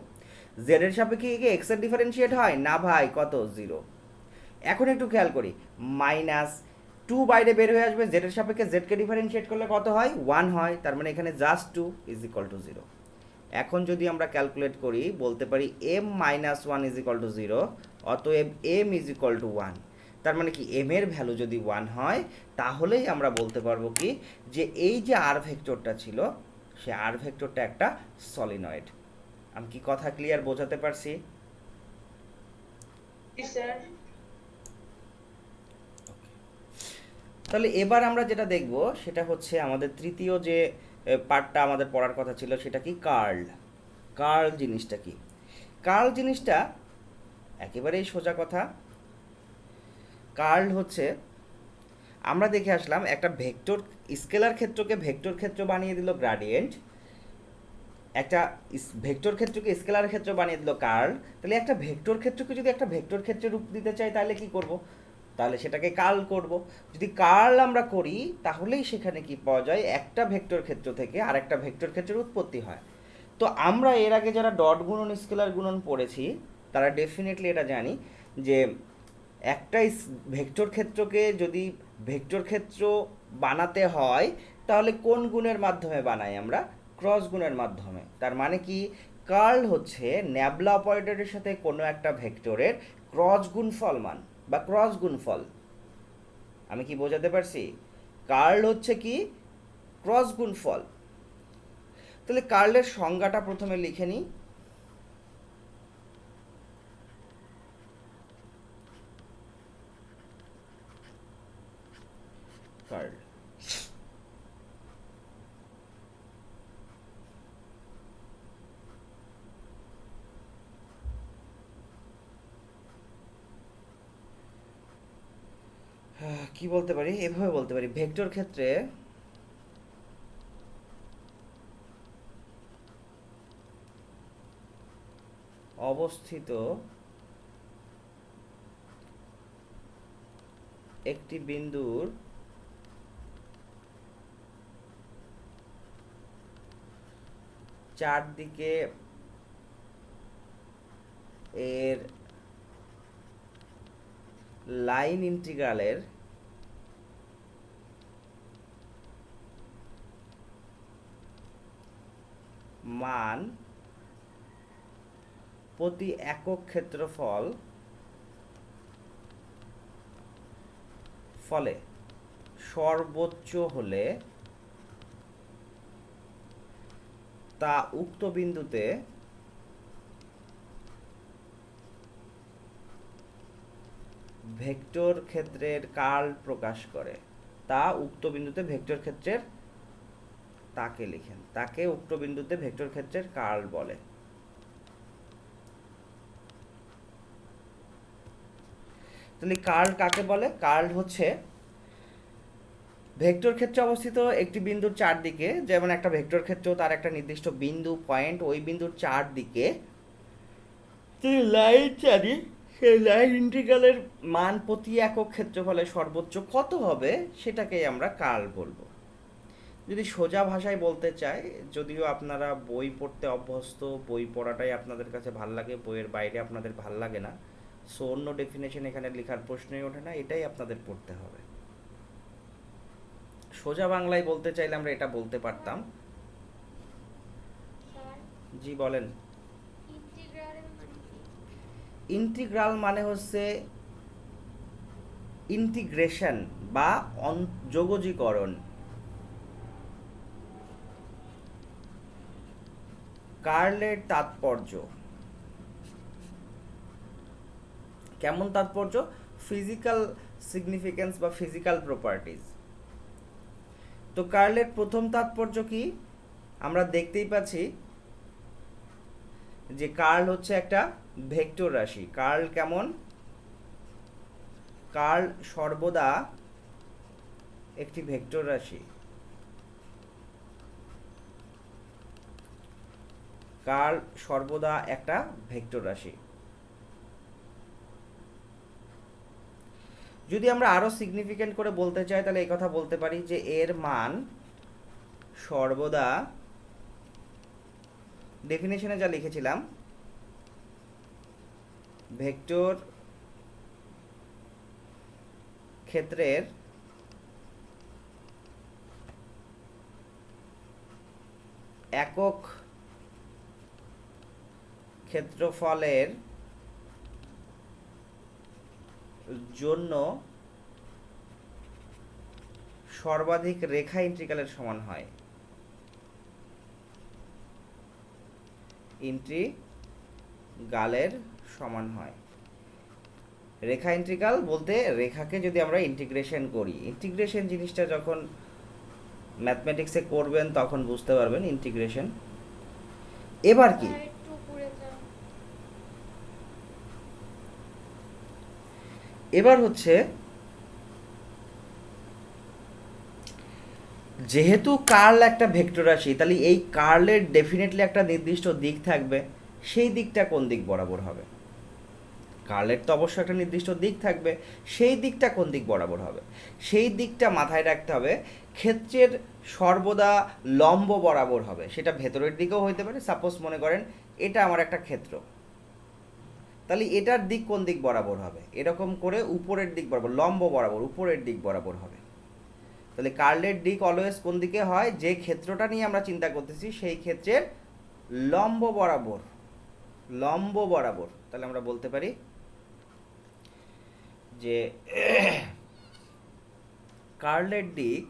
জেড এর সাপেক্ষে কি এক্স এর ডিফারেন্সিয়েট হয়? না ভাই, কত? 0। এখন একটু খেয়াল করি, মাইনাস 2 বাইরে বের হয়ে আসবে, জেড এর সাপেক্ষে জেডকে ডিফারেন্সিয়েট করলে কত হয়? 1 হয়, তার মানে এখানে জাস্ট 2 ইজ ইকুয়াল টু 0। এখন যদি আমরা ক্যালকুলেট করি বলতে পারি m minus 1 is equal to 0, অতএব এম ইজ ইকুয়াল টু 1। তার মানে কি এম এর ভ্যালু যদি 1 হয়, তাহলেই আমরা বলতে পারবো কি যে এই যে আর ভেক্টরটা ছিল, সে আর ভেক্টরটা একটা সলিনয়েড। আমি কি কথা ক্লিয়ার বোঝাতে পারছি? স্যার। তাহলে এবার আমরা যেটা দেখব সেটা হচ্ছে আমাদের তৃতীয় যে পার্টটা আমাদের পড়ার কথা ছিল, সেটা কি? কার্ল। কার্ল জিনিসটা কি? কার্ল জিনিসটা একেবারেই সোজা কথা। কার্ল হচ্ছে, আমরা দেখে আসলাম একটা ভেক্টর স্কেলার ক্ষেত্রকে ভেক্টর ক্ষেত্র বানিয়ে দিল গ্রাডিয়েন্ট, একটা ভেক্টর ক্ষেত্রকে স্কেলার ক্ষেত্র বানিয়ে দিল কার্ল। তাহলে একটা ভেক্টর ক্ষেত্রকে যদি একটা ভেক্টর ক্ষেত্রে রূপ দিতে চাই তাহলে কি করব? তাহলে সেটাকে কার্ল করব। যদি কার্ল আমরা করি তাহলেই সেখানে কি পাওয়া যায়? একটা ভেক্টর ক্ষেত্র থেকে আরেকটা ভেক্টর ক্ষেত্রের উৎপত্তি হয়। তো আমরা এর আগে যারা ডট গুণন স্কেলার গুণন পড়েছি তারা ডেফিনেটলি এটা জানি যে একটা ভেক্টর ক্ষেত্রকে যদি ভেক্টর ক্ষেত্র বানাতে হয় তাহলে কোন গুণের মাধ্যমে বানাই আমরা? ক্রস গুণের মাধ্যমে। তার মানে কি কার্ল হচ্ছে ন্যাবলা অপারেটরের সাথে কোনো একটা ভেক্টরের ক্রস গুণফল মান বা ক্রস গুণফল। আমি কি বোঝাতে পারছি? কার্ল হচ্ছে কি? ক্রস গুণফল। তাহলে কার্লের সংজ্ঞাটা প্রথমে লিখে নিই। কার্ল কি বলতে পারি? এভাবে বলতে পারি, ভেক্টর ক্ষেত্রে অবস্থিত একটি বিন্দুর চারদিকে এর লাইন ইন্টিগ্রালের মান প্রতি একক ক্ষেত্রফল ফলে সর্বোচ্চ হলে তা উক্ত বিন্দুতে ভেক্টর ক্ষেত্রের কার্ল প্রকাশ করে। তা উক্ত বিন্দুতে ভেক্টর ক্ষেত্রের, তাকে লিখেন, তাকে উক্ত বিন্দুতে ভেক্টর ক্ষেত্রের কার্ল বলে। তাহলে কার্ল কাকে বলে? কার্ল হচ্ছে ভেক্টর ক্ষেত্রে অবস্থিত একটি বিন্দুর চারদিকে, যেমন একটা ভেক্টর ক্ষেত্রেও তার একটা নির্দিষ্ট বিন্দু পয়েন্ট, ওই বিন্দুর চারদিকে যে লাইন জানি, সেই লাইন ইন্টিগ্রালের মান প্রতি একক ক্ষেত্রফলে সর্বোচ্চ কত হবে সেটাকেই আমরা কার্ল বলবো। যদি সোজা ভাষায় বলতে চাই, যদিও আপনারা বই পড়তে অভ্যস্ত, বই পড়াটাই আপনাদের কাছে ভাল লাগে, বইয়ের বাইরে আপনাদের ভাল লাগে না, সো অন্য ডেফিনেশন এখানে লেখার প্রশ্নই ওঠে না, এটাই আপনাদের পড়তে হবে। সোজা বাংলায় বলতে চাইলে আমরা এটা বলতে পারতাম। স্যার জি বলেন। ইন্টিগ্রালের মানে কি? ইন্টিগ্রাল মানে হচ্ছে ইন্টিগ্রেশন বা যোগজীকরণ। কার্লের তাৎপর্য কেমন? তাৎপর্য ফিজিক্যাল সিগনিফিকেন্স বা ফিজিক্যাল প্রপার্টিজ। তো কার্লের প্রথম তাৎপর্য কি? আমরা দেখতেই পাচ্ছি যে কার্ল হচ্ছে একটা ভেক্টর রাশি। কার্ল কেমন? কার্ল সর্বদা একটি ভেক্টর রাশি। কার্ল সর্বদা একটা ভেক্টর রাশি। যদি আমরা আরো সিগনিফিকেন্ট করে বলতে চাই তাহলে এই কথা বলতে পারি যে এর মান সর্বদা, ডেফিনেশনে যা লিখেছিলাম, ভেক্টর ক্ষেত্রের একক ক্ষেত্রফলের জন্য সর্বাধিক রেখা ইন্টিগ্রালের সমান হয়। ইন্টিগ্রালের সমান হয়। রেখা ইন্টিগ্রাল বলতে রেখাকে যদি আমরা ইন্টিগ্রেশন করি, ইন্টিগ্রেশন জিনিসটা যখন ম্যাথমেটিক্সে করবেন তখন বুঝতে পারবেন ইন্টিগ্রেশন। এবার কি? স্যার একটু উপরে যান। এবার হচ্ছে যেহেতু কার্ল একটা ভেক্টর রাশি, তাহলে এই কার্লের ডেফিনেটলি একটা নির্দিষ্ট দিক থাকবে। সেই দিকটা কোন দিক বরাবর হবে? কার্লের তো অবশ্যই একটা নির্দিষ্ট দিক থাকবে, সেই দিকটা কোন দিক বরাবর হবে? সেই দিকটা মাথায় রাখতে হবে, ক্ষেত্রের সর্বদা লম্ব বরাবর হবে। সেটা ভেতরের দিকেও হইতে পারে। সাপোজ মনে করেন এটা আমার একটা ক্ষেত্র, তাহলে এটার দিক কোন দিক বরাবর হবে? এরকম করে উপরের দিক বরাবর, লম্ব বরাবর উপরের দিক বরাবর হবে। তাহলে কার্লের দিক অলওয়েজ কোন দিকে হয়? যে ক্ষেত্রটা নিয়ে আমরা চিন্তা করতেছি সেই ক্ষেত্রের লম্ব বরাবর, লম্ব বরাবর। তাহলে আমরা বলতে পারি যে কার্লের দিক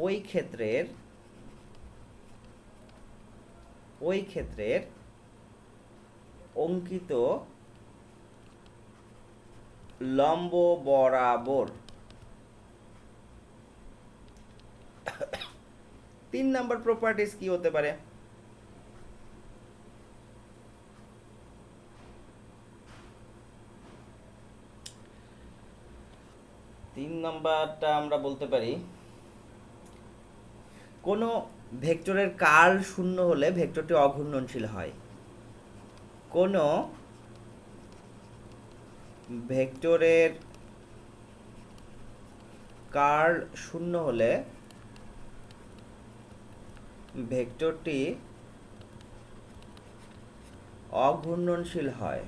ওই ক্ষেত্রের অঙ্কিত লম্ব বরাবর। 3 নাম্বার প্রপার্টিজ কি হতে পারে? তিন নাম্বারটা আমরা বলতে পারি, কোনো ভেক্টরের কার্ল শূন্য হলে ভেক্টরটি অঘূর্ণনশীল হয়। কোনো ভেক্টরের কার্ল শূন্য হলে ভেক্টরটি অঘূর্ণনশীল হয়।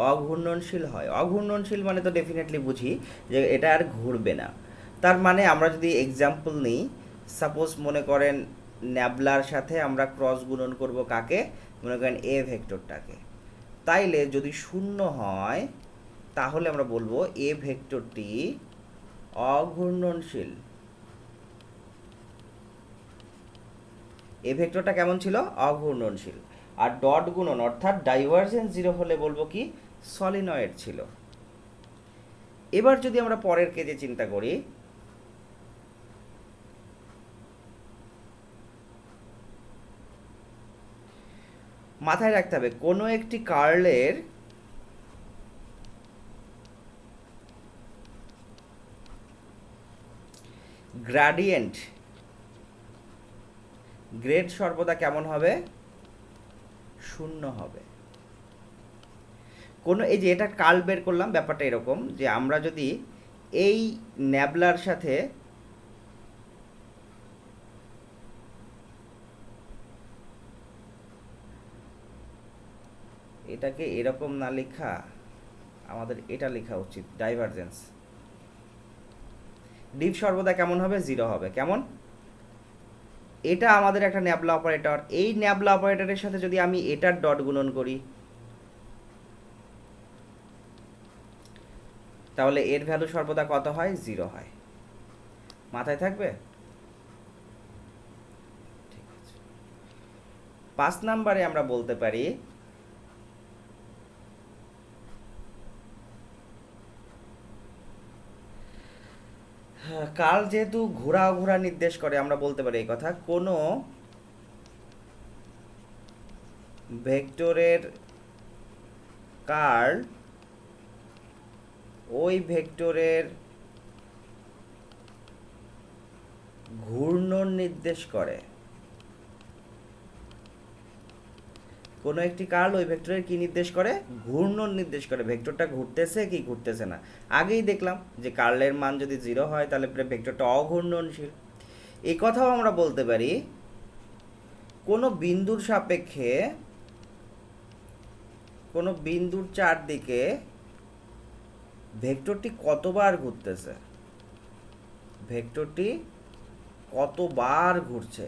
অঘূর্ণনশীল হয়। অঘূর্ণনশীল মানে তো ডেফিনেটলি বুঝি যে এটা আর ঘুরবে না। তার মানে আমরা যদি এক্সাম্পল নিই, সাপোজ মনে করেন ন্যাবলার সাথে আমরা ক্রস গুণন করব কাকে, মনে করেন এ ভেক্টরটাকে। তাইলে যদি শূন্য হয় তাহলে আমরা বলবো এ ভেক্টরটি অঘূর্ণনশীল। এ ভেক্টরটা কেমন ছিল, অঘূর্ণনশীল। আর ডট গুণন অর্থাৎ ডাইভারজেন্স 0 হলে বলবো কি, সলিনয়েড ছিল। এবার যদি আমরা পরের কেজে চিন্তা করি, মাথায় রাখতে হবে কোনো একটি কার্লের গ্রেডিয়েন্ট গ্রেড সর্বদা কেমন হবে, শূন্য হবে। কোনো এই যে এটা কার্ল বের করলাম, ব্যাপারটা এরকম যে আমরা যদি এই ন্যাবলার সাথে এটাকে এরকম না লেখা, আমাদের এটা লেখা উচিত ডাইভারজেন্স। ডিপ সর্বদা কেমন হবে, 0 হবে। কেমন, এটা আমাদের একটা ন্যাবলা অপারেটর, এই ন্যাবলা অপারেটরের সাথে যদি আমি এটার ডট গুণন করি তাহলে এর ভ্যালু সর্বদা কত হয়, 0 হয়। মাথায় থাকবে? ঠিক আছে। 5 নম্বরে আমরা বলতে পারি কার্ল যেহেতু ঘোরা ঘোরা নির্দেশ করে, আমরা বলতে পারি এই কথা, কোনো ভেক্টরের কার্ল ওই ভেক্টরের ঘূর্ণন নির্দেশ করে। কোনো একটি কার্ল ওই ভেক্টরের কি নির্দেশ করে, ঘূর্ণন নির্দেশ করে। ভেক্টরটা ঘুরতেছে কি ঘুরতেছে না। আগেই দেখলাম যে কার্লের মান যদি 0 হয় তাহলে ভেক্টরটা অঘূর্ণনশীল। এই কথাও আমরা বলতে পারি কোনো বিন্দুর সাপেক্ষে, কোনো বিন্দুর চারদিকে ভেক্টরটি কতবার ঘুরতেছে, ভেক্টরটি কতবার ঘুরছে,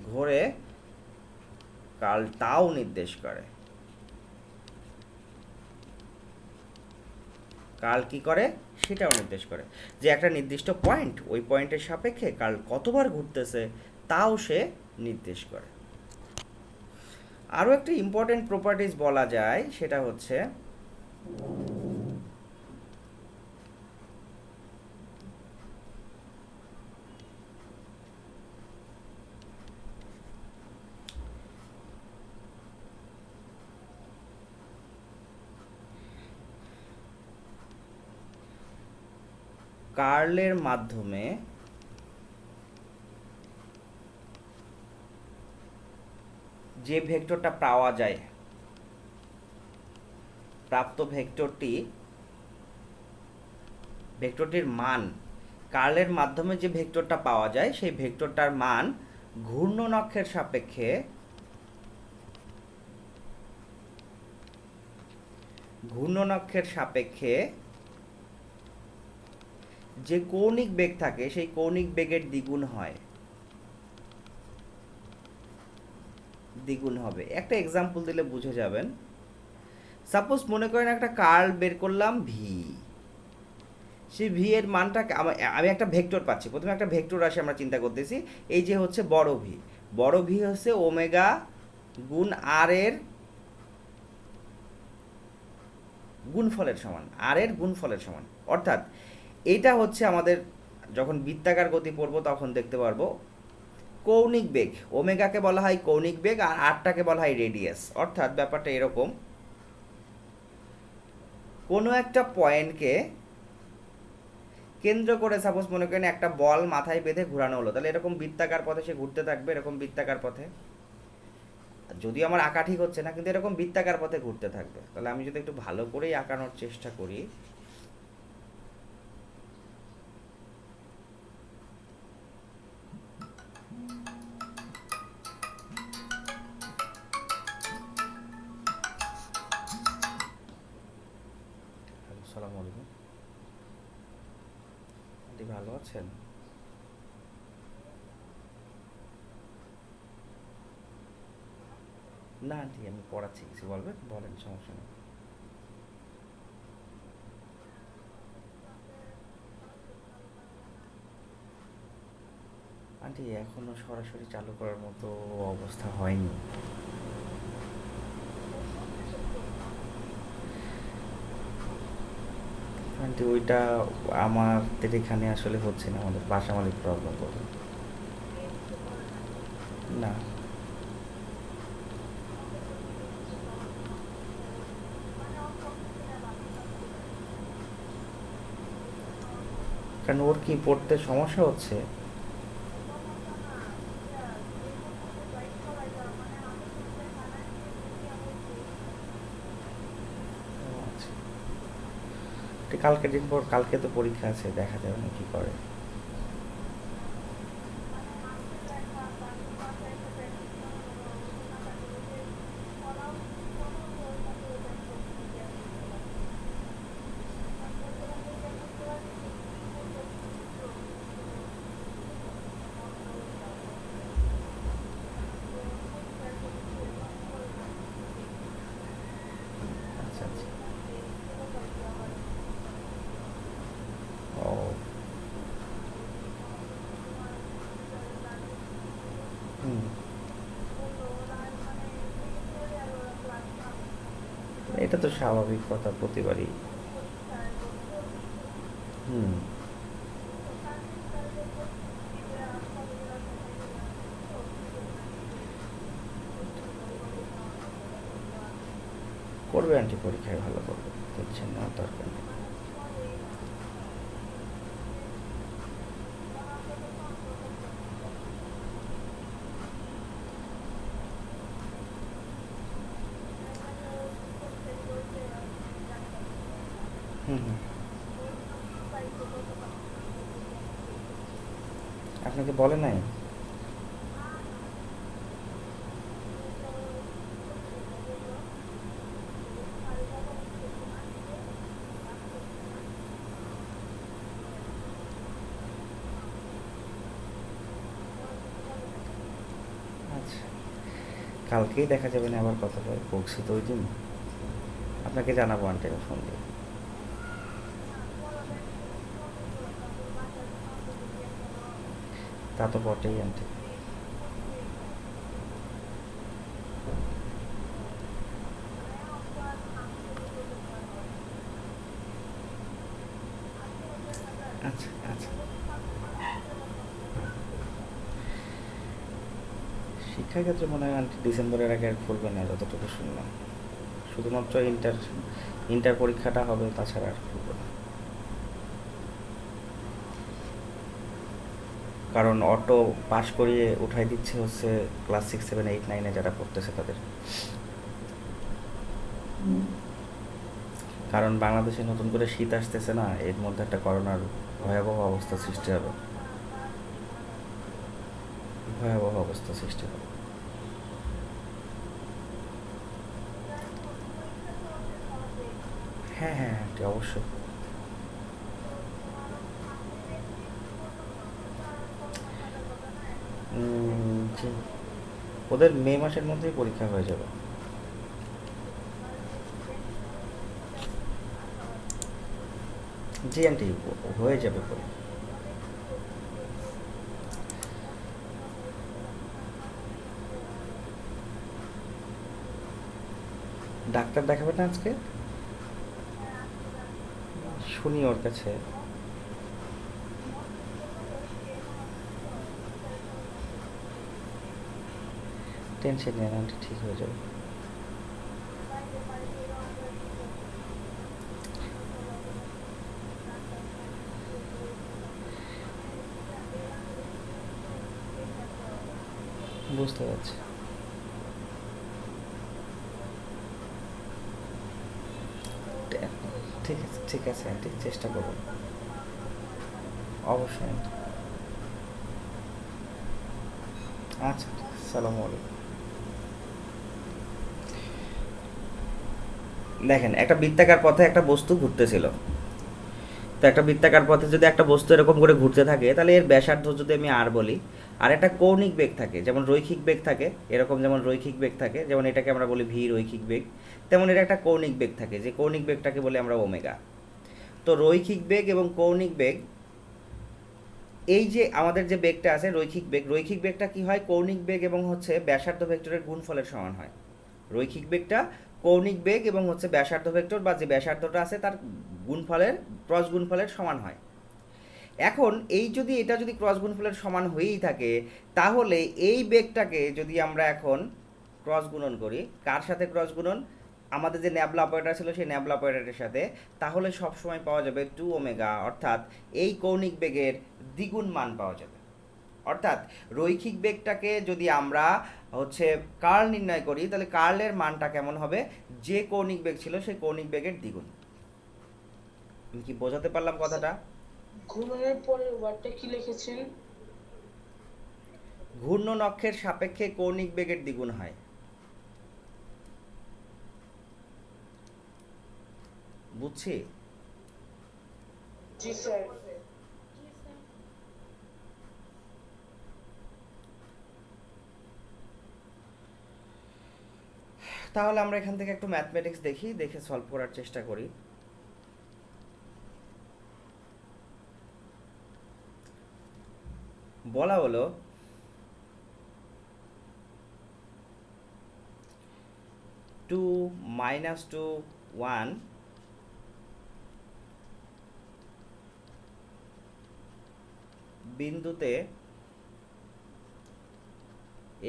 ঘুরে কার্ল তাও নির্দেশ করে। কার্ল কি করে সেটাও নির্দেশ করে, যে একটা নির্দিষ্ট পয়েন্ট, ওই পয়েন্টের সাপেক্ষে কার্ল কতবার ঘুরতেছে তাও সে নির্দেশ করে। আরও একটা ইম্পর্টেন্ট প্রপার্টিজ বলা যায়, সেটা হচ্ছে কার্লের মাধ্যমে যে ভেক্টরটা পাওয়া যায়, প্রাপ্ত ভেক্টরটির মান, কার্লের মাধ্যমে যে ভেক্টরটা পাওয়া যায় সেই ভেক্টরটার মান ঘূর্ণন অক্ষের সাপেক্ষে যে কৌণিক বেগ থাকে সেই কৌণিক বেগের দ্বিগুণ হবে। একটা এক্সাম্পল দিলে বুঝে যাবেন। সাপোজ মনে করেন একটা কার্ল বের করলাম ভি, সেই ভি এর মানটা আমি একটা ভেক্টর পাচ্ছি। প্রথমে একটা ভেক্টর রাশি আমরা চিন্তা করতেছি, এই যে হচ্ছে বড় ভি হচ্ছে ওমেগা গুণ আর এর গুণফলের সমান, অর্থাৎ এইটা হচ্ছে আমাদের যখন বৃত্তাকার গতি পড়বো তখন দেখতে পারবো কৌণিক বেগ। ওমেগাকে বলা হয় কৌণিক বেগ আর আরটাকে বলা হয় রেডিয়াস। অর্থাৎ ব্যাপারটা এরকম, কোনো একটা পয়েন্টকে কেন্দ্র করে সাপোজ মনে করেন একটা বল মাথায় বেঁধে ঘোরানো হলো, তাহলে এরকম বৃত্তাকার পথে সে ঘুরতে থাকবে, এরকম বৃত্তাকার পথে। যদিও আমার আঁকা ঠিক হচ্ছে না, কিন্তু এরকম বৃত্তাকার পথে ঘুরতে থাকবে। তাহলে আমি যদি একটু ভালো করেই আঁকানোর চেষ্টা করি, আসসালামু আলাইকুম, আপনি ভালো আছেন? না আন্টি, আমি পড়াচ্ছি, কিছু বলবেন? বলেন, সমস্যা নেই। আন্টি এখনো সরাসরি চালু করার মতো অবস্থা হয়নি। আন্টি ওইটা আমাদের এখানে আসলে হচ্ছে না, আমাদের বাসা মালিক প্রবলেম করবে। না, কারণ ওর কি পড়তে সমস্যা হচ্ছে? ও আচ্ছা, ঠিক কালকে দিন পর, কালকে তো পরীক্ষা আছে, দেখা যাবে না কি করে। আচ্ছা আচ্ছা। ও, হুম, এটা তো স্বাভাবিক কথা প্রতিবারই। হুম, করবে আন্টি, পরীক্ষায় ভালো করবে, টেনশন নেওয়ার দরকার নেই। হুম হুম, আপনাকে বলে নাই? আচ্ছা, কালকেই দেখা যাবে না আবার কথা বলে, বলছি তো ওই দিন। আপনাকে জানাবো আন্টি, আমি ফোন দিয়ে। তা তো বটেই আন্টি। আচ্ছা আচ্ছা, শিক্ষাক্ষেত্রে মনে হয় আন্টি ডিসেম্বরের আগে আর খুলবে না যতটুকু শুনলাম। শুধুমাত্র ইন্টার ইন্টার পরীক্ষাটা হবে, তাছাড়া আর খুলবে না। কারণ অটো পাশ করিয়ে উঠাই দিচ্ছে হচ্ছে ক্লাস 6, 7, 8, 9-এ যারা পড়তেছে তাদের। কারণ বাংলাদেশে নতুন করে শীত আসতেছে না, এর মধ্যে একটা করোনার ভয়াবহ অবস্থা সৃষ্টি হবে। ভয়াবহ অবস্থা সৃষ্টি হবে। হ্যাঁ হ্যাঁ আন্টি, অবশ্যই। জি, ওদের মে মাসের মধ্যেই পরীক্ষা হয়ে যাবে। জি আন্টি, হয়ে যাবে পরীক্ষা। ডাক্তার দেখাবেন না আজকে? শুনি ওর কাছে। টেনশন নেন আন্টি, ঠিক হয়ে যাবে। বুঝতে পারছি। টে- ঠিক আছে ঠিক আছে আন্টি, চেষ্টা করুন। অবশ্যই আন্টি। আচ্ছা, সালামু আলাইকুম। দেখেন, একটা বৃত্তাকার পথে একটা বস্তু ঘুরতেছিল। তো একটা বৃত্তাকার পথে যদি একটা বস্তু এরকম করে ঘুরতে থাকে, তাহলে এর ব্যাসার্ধ যদি আমি আর বলি, আর একটা কৌণিক বেগ থাকে, যেমন রৈখিক বেগ থাকে, এরকম যেমন রৈখিক বেগ থাকে, যেমন এটাকে আমরা বলি ভি রৈখিক বেগ, তেমন এর একটা কৌণিক বেগ থাকে, যে কৌণিক বেগটাকে বলি আমরা ওমেগা। তো রৈখিক বেগ এবং কৌণিক বেগ, এই যে আমাদের যে বেগটা আছে রৈখিক বেগ, রৈখিক বেগটা কি হয়, কৌণিক বেগ এবং হচ্ছে ব্যাসার্ধ ভেক্টরের গুণফলের সমান হয়। রৈখিক বেগটা কৌণিক বেগ এবং হচ্ছে ব্যাসার্ধ ভেক্টর বা যে ব্যাসার্ধটা আছে তার গুণফলের ক্রস গুণফলের সমান হয়। এখন এই যদি এটা যদি ক্রস গুণফলের সমান হয়েই থাকে, তাহলে এই বেগটাকে যদি আমরা এখন ক্রস গুণন করি, কার সাথে ক্রস গুণন, আমাদের যে ন্যাবলা অপারেটর ছিল সেই ন্যাবলা অপারেটরের সাথে, তাহলে সবসময় পাওয়া যাবে 2 ওমেগা, অর্থাৎ এই কৌণিক বেগের দ্বিগুণ মান পাওয়া যাবে। অর্থাৎ রৈখিক বেগটাকে যদি আমরা হচ্ছে কার্ল নির্ণয় করি, তাহলে কার্লের মানটা কেমন হবে, যে কৌণিক বেগ ছিল সেই কৌণিক বেগের দ্বিগুণ। আমি কি বোঝাতে পারলাম কথাটা? ঘূর্ণনের পরের ওয়ার্ডটা কি লিখেছেন? ঘূর্ণন অক্ষের সাপেক্ষে কৌণিক বেগের দ্বিগুণ হয়। বুঝছি? জি স্যার। জি স্যার। তাহলে আমরা এখান থেকে একটু ম্যাথমেটিক্স দেখি, দেখে সলভ করার চেষ্টা করি। বলা হলো 2 - 2 1 বিন্দুতে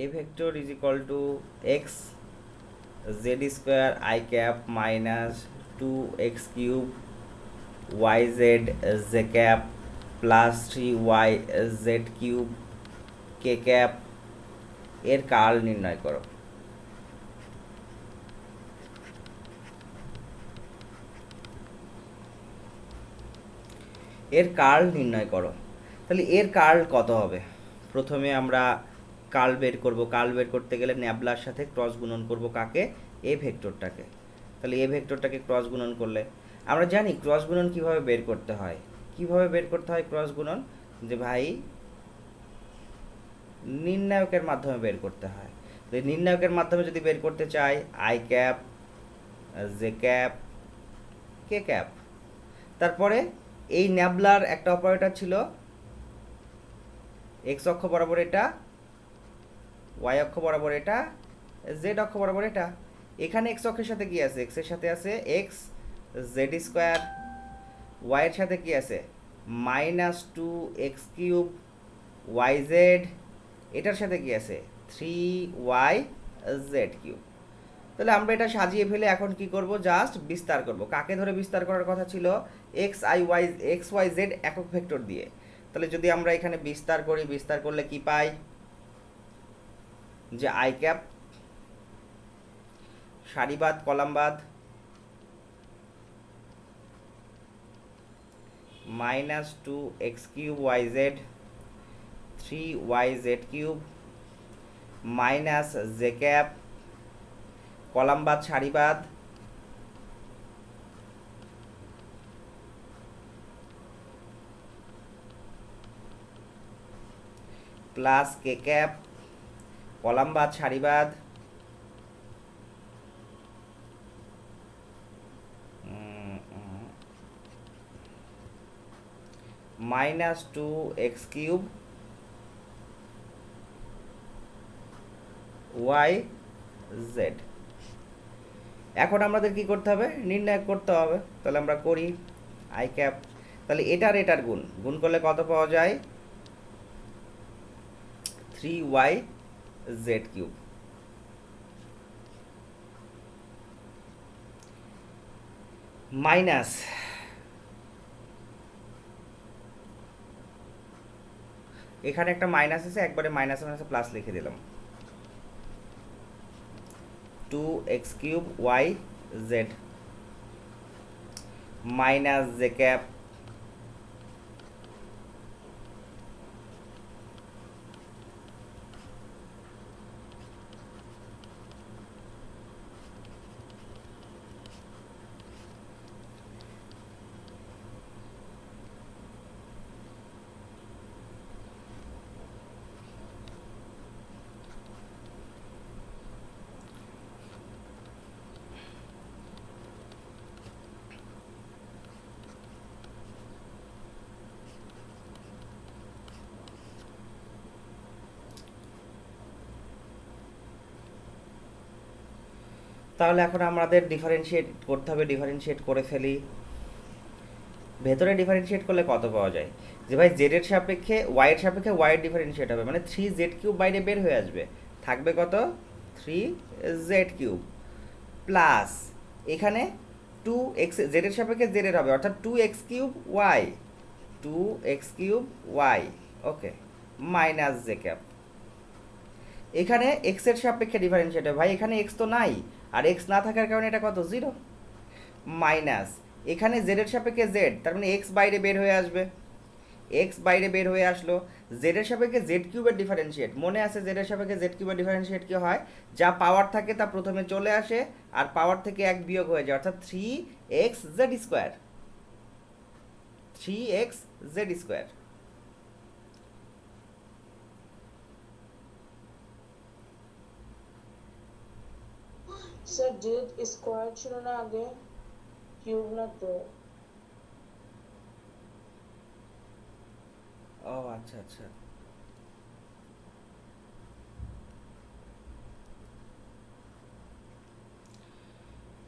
a vector is equal to x z square i cap minus 2x cube Y z j cap plus 3y Z cube k cap এর কার্ল নির্ণয় করো। এর কার্ল নির্ণয় করো। তাহলে এর কার্ল কত হবে? প্রথমে আমরা কার্ল বের করব। কার্ল বের করতে গেলে ন্যাবলার সাথে ক্রস গুণন করব কাকে, এ ভেক্টরটাকে। তাহলে এ ভেক্টরটাকে ক্রস গুণন করলে আমরা জানি ক্রস গুণন কিভাবে বের করতে হয়। কিভাবে বের করতে হয় ক্রস গুণন, যে ভাই নির্ণায়কের মাধ্যমে বের করতে হয়। তো নির্ণায়কের মাধ্যমে যদি বের করতে চাই, I cap J cap K cap, তারপরে এই ন্যাবলার একটা অপারেটর ছিল এক্স অক্ষ বরাবর এটা, ওয়াই অক্ষ বরাবর এটা, জেড অক্ষ বরাবর এটা। এখানে এক্স অক্ষের সাথে কি আছে, এক্স এর সাথে আছে এক্স জেড স্কোয়ার, ওয়াই এর সাথে কি আছে minus 2x cube Y Z, এটার সাথে কি আছে 3y জেড কিউব। তাহলে আমরা এটা সাজিয়ে ফেলে এখন কি করব, জাস্ট বিস্তার করব। কাকে ধরে বিস্তার করার কথা ছিল, এক্স ওয়াই জেড একক ভেক্টর দিয়ে। তাহলে যদি আমরা এখানে বিস্তার করি, বিস্তার করলে কি পাই, যে আই ক্যাপ সারিবাদ কলামবাদ minus 2x cube Y Z 3y Z cube minus J cap কলামবাদ সারিবাদ প্লাস কে ক্যাপ কলামবাদ সারিবাদ minus 2x cube Y Z. এখন আমাদের কি করতে হবে, নির্ণয় করতে হবে। তাহলে আমরা করি আই ক্যাপ, তাহলে এটার এটার গুণ, গুণ করলে কত পাওয়া যায় 3y জেড কিউব মাইনাস এখানে একটা মাইনাস আছে, একবারে মাইনাস মাইনাসে প্লাস লিখে দিলাম 2x cube Y z minus J cap তাহলে এখন আমাদের ডিফারেন্সিয়েট করতে হবে, ডিফারেন্সিয়েট করে ফেলি। ভেতরে ডিফারেন্সিয়েট করলে কত পাওয়া যায়, যে ভাই জেড এর সাপেক্ষে ওয়াই এর সাপেক্ষে ওয়াই এর ডিফারেন্সিয়েট হবে, মানে 3z³ বাইরে বের হয়ে আসবে, থাকবে কত 3z³ প্লাস এখানে 2x জেড এর সাপেক্ষে জেড এর হবে অর্থাৎ 2x³ y 2x³ y ওকে মাইনাস জে ক্যাপ। এখানে x এর সাপেক্ষে ডিফারেন্সিয়েট হবে, ভাই এখানে x তো নাই, আর x না থাকার কারণে এটা কত 0 মাইনাস এখানে z এর সাপেক্ষে z, তার মানে x বাইরে বের হয়ে আসবে, x বাইরে বের হয়ে আসলো। z এর সাপেক্ষে z³ এর ডিফারেন্সিয়েট, মনে আছে z এর সাপেক্ষে z³ এর ডিফারেন্সিয়েট কি হয়, যা পাওয়ার থাকে তা প্রথমে চলে আসে আর পাওয়ার থেকে 1 বিয়োগ হয়ে যায়, অর্থাৎ 3xz², 3xz²। Sir Z square ছিল না আগে, কিউব না তো? ও আচ্ছা আচ্ছা,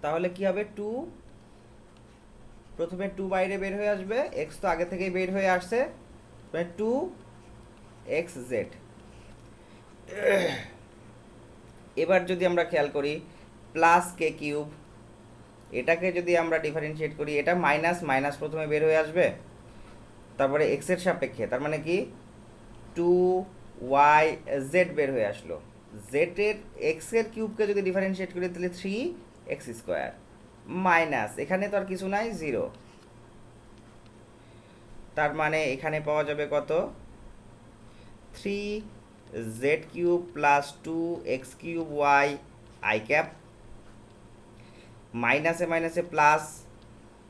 তাহলে কি হবে 2, প্রথমে 2 বাইরে বের হয়ে আসবে, x তো আগে থেকেই বের হয়ে আসছে, মানে 2xz। এবার যদি আমরা খেয়াল করি প্লাস k³ এটাকে যদি আমরা ডিফারেন্সিয়েট করি, এটা মাইনাস মাইনাস প্রথমে বের হয়ে আসবে, তারপরে x এর সাপেক্ষে, তার মানে কি 2yz বের হয়ে আসলো, z এর x এর কিউবকে যদি ডিফারেন্সিয়েট করি তাহলে 3x² মাইনাস এখানে তো আর কিছু নাই 0, তার মানে এখানে পাওয়া যাবে কত 3z³ plus 2x³ i cap, মাইনাসে মাইনাসে প্লাস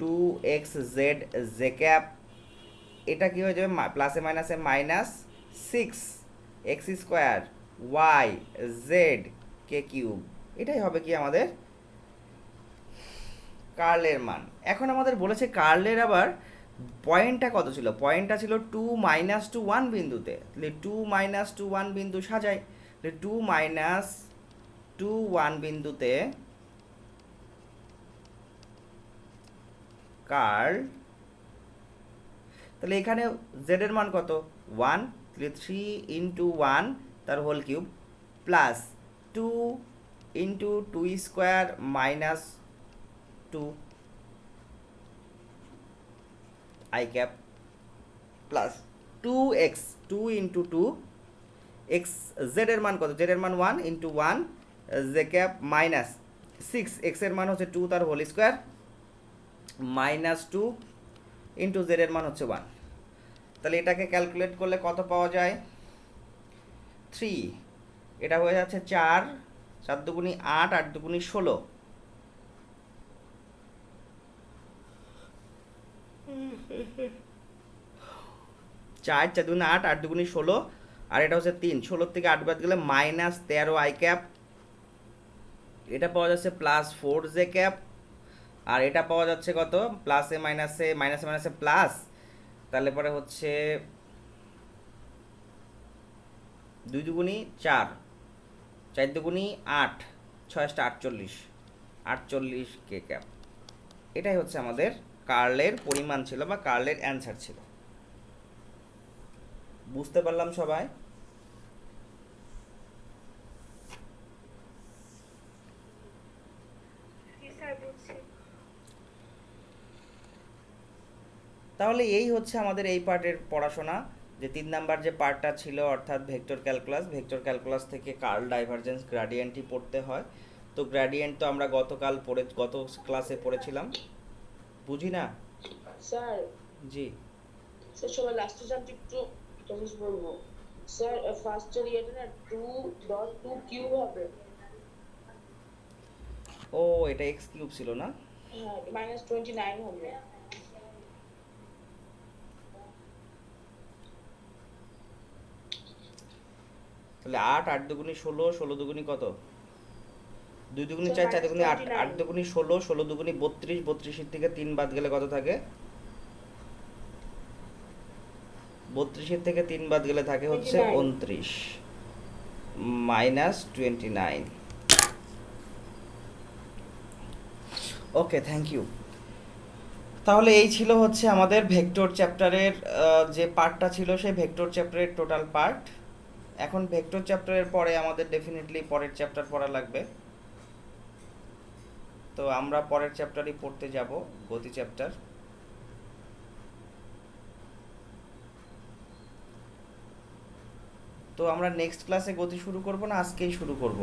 2xz জে ক্যাপ, এটা কি হয়ে যাবে প্লাসে মাইনাসে minus 6x² y z k³, এটাই হবে কি আমাদের কার্লের মান। এখন আমাদের বলেছে কার্লের আবার পয়েন্টটা কত ছিল, পয়েন্টটা ছিল 2 - 2 1 বিন্দুতে, তাহলে 2 - 2 1 বিন্দু সাজাই, তাহলে 2 - 2 1 বিন্দুতে কার্ল, তাহলে এখানে z এর মান কত 1, তাহলে 3 × 1 তার whole cube plus 2 × 2² minus 2 i cap plus 2x 2 × 2 x z এর মান কত, z এর মান 1 × 1 জে ক্যাপ মাইনাস 6 x এর মান হচ্ছে 2 তার হোল স্কোয়ার মাইনাস 2 × z এর মান হচ্ছে 1, তাহলে এটাকে ক্যালকুলেট করলে কত পাওয়া যায় 3, এটা হয়ে যাচ্ছে 4, 4 দুগুণি 8, 8 দুগুণি 16, 4 4 দুগুণি 8, 8 দুগুণি 16, আর এটা হচ্ছে 3, 16 থেকে 8 বাদ গেলে মাইনাস 13 i ক্যাপ, এটা পাওয়া যাচ্ছে প্লাস 4 জে ক্যাপ, আর এটা পাওয়া যাচ্ছে কত প্লাসে মাইনাসে মাইনাসে মাইনাসে প্লাস, তাহলে পরে হচ্ছে 2 দুগুণি 4, 4 দুগুণি 8, 6 48, 48 কে ক্যাপ। এটাই হচ্ছে আমাদের কার্লের পরিমাণ ছিল বা কার্লের অ্যান্সার ছিল। বুঝতে পারলাম সবাই? জি স্যার বুঝছি। তাহলে এই হচ্ছে আমাদের এই পার্টের পড়াশোনা, যে 3 নাম্বার যে পার্টটা ছিল অর্থাৎ ভেক্টর ক্যালকুলাস, ভেক্টর ক্যালকুলাস থেকে কার্ল, ডাইভারজেন্স, গ্রেডিয়েন্টই পড়তে হয়। তো গ্রেডিয়েন্ট তো আমরা গত ক্লাসে পড়েছিলাম, বুঝি না স্যার জি। স্যার সবাই লাস্টের জানতে একটু জিনিস বলবো স্যার, ফার্স্টের ইয়েটা না 2.2 কিউব হবে। ও এটা x³ ছিল না, হ্যাঁ -29 হবে। তাহলে 8 8 দুগুণি 16, 16 দুগুণি কত, 2 দুগুণি 4, 4 দুগুণি 8, 8 দুগুণি 16, 16 দুগুণি 32, 32 এর থেকে 3 বাদ গেলে কত থাকে, 32 এর থেকে 3 বাদ গেলে থাকে হচ্ছে 29 - 29। ওকে, থ্যাংক ইউ। তাহলে এই ছিল হচ্ছে আমাদের ভেক্টর চ্যাপ্টারের যে পার্টটা ছিল সেই ভেক্টর চ্যাপ্টারের টোটাল পার্ট। এখন ভেক্টর চ্যাপ্টারের পরে আমাদের ডেফিনেটলি পরের চ্যাপ্টার পড়া লাগবে। তো আমরা পরের চ্যাপ্টারই পড়তে যাব, গতি চ্যাপ্টার। তো আমরা নেক্সট ক্লাসে গতি শুরু করব না আজকেই শুরু করব?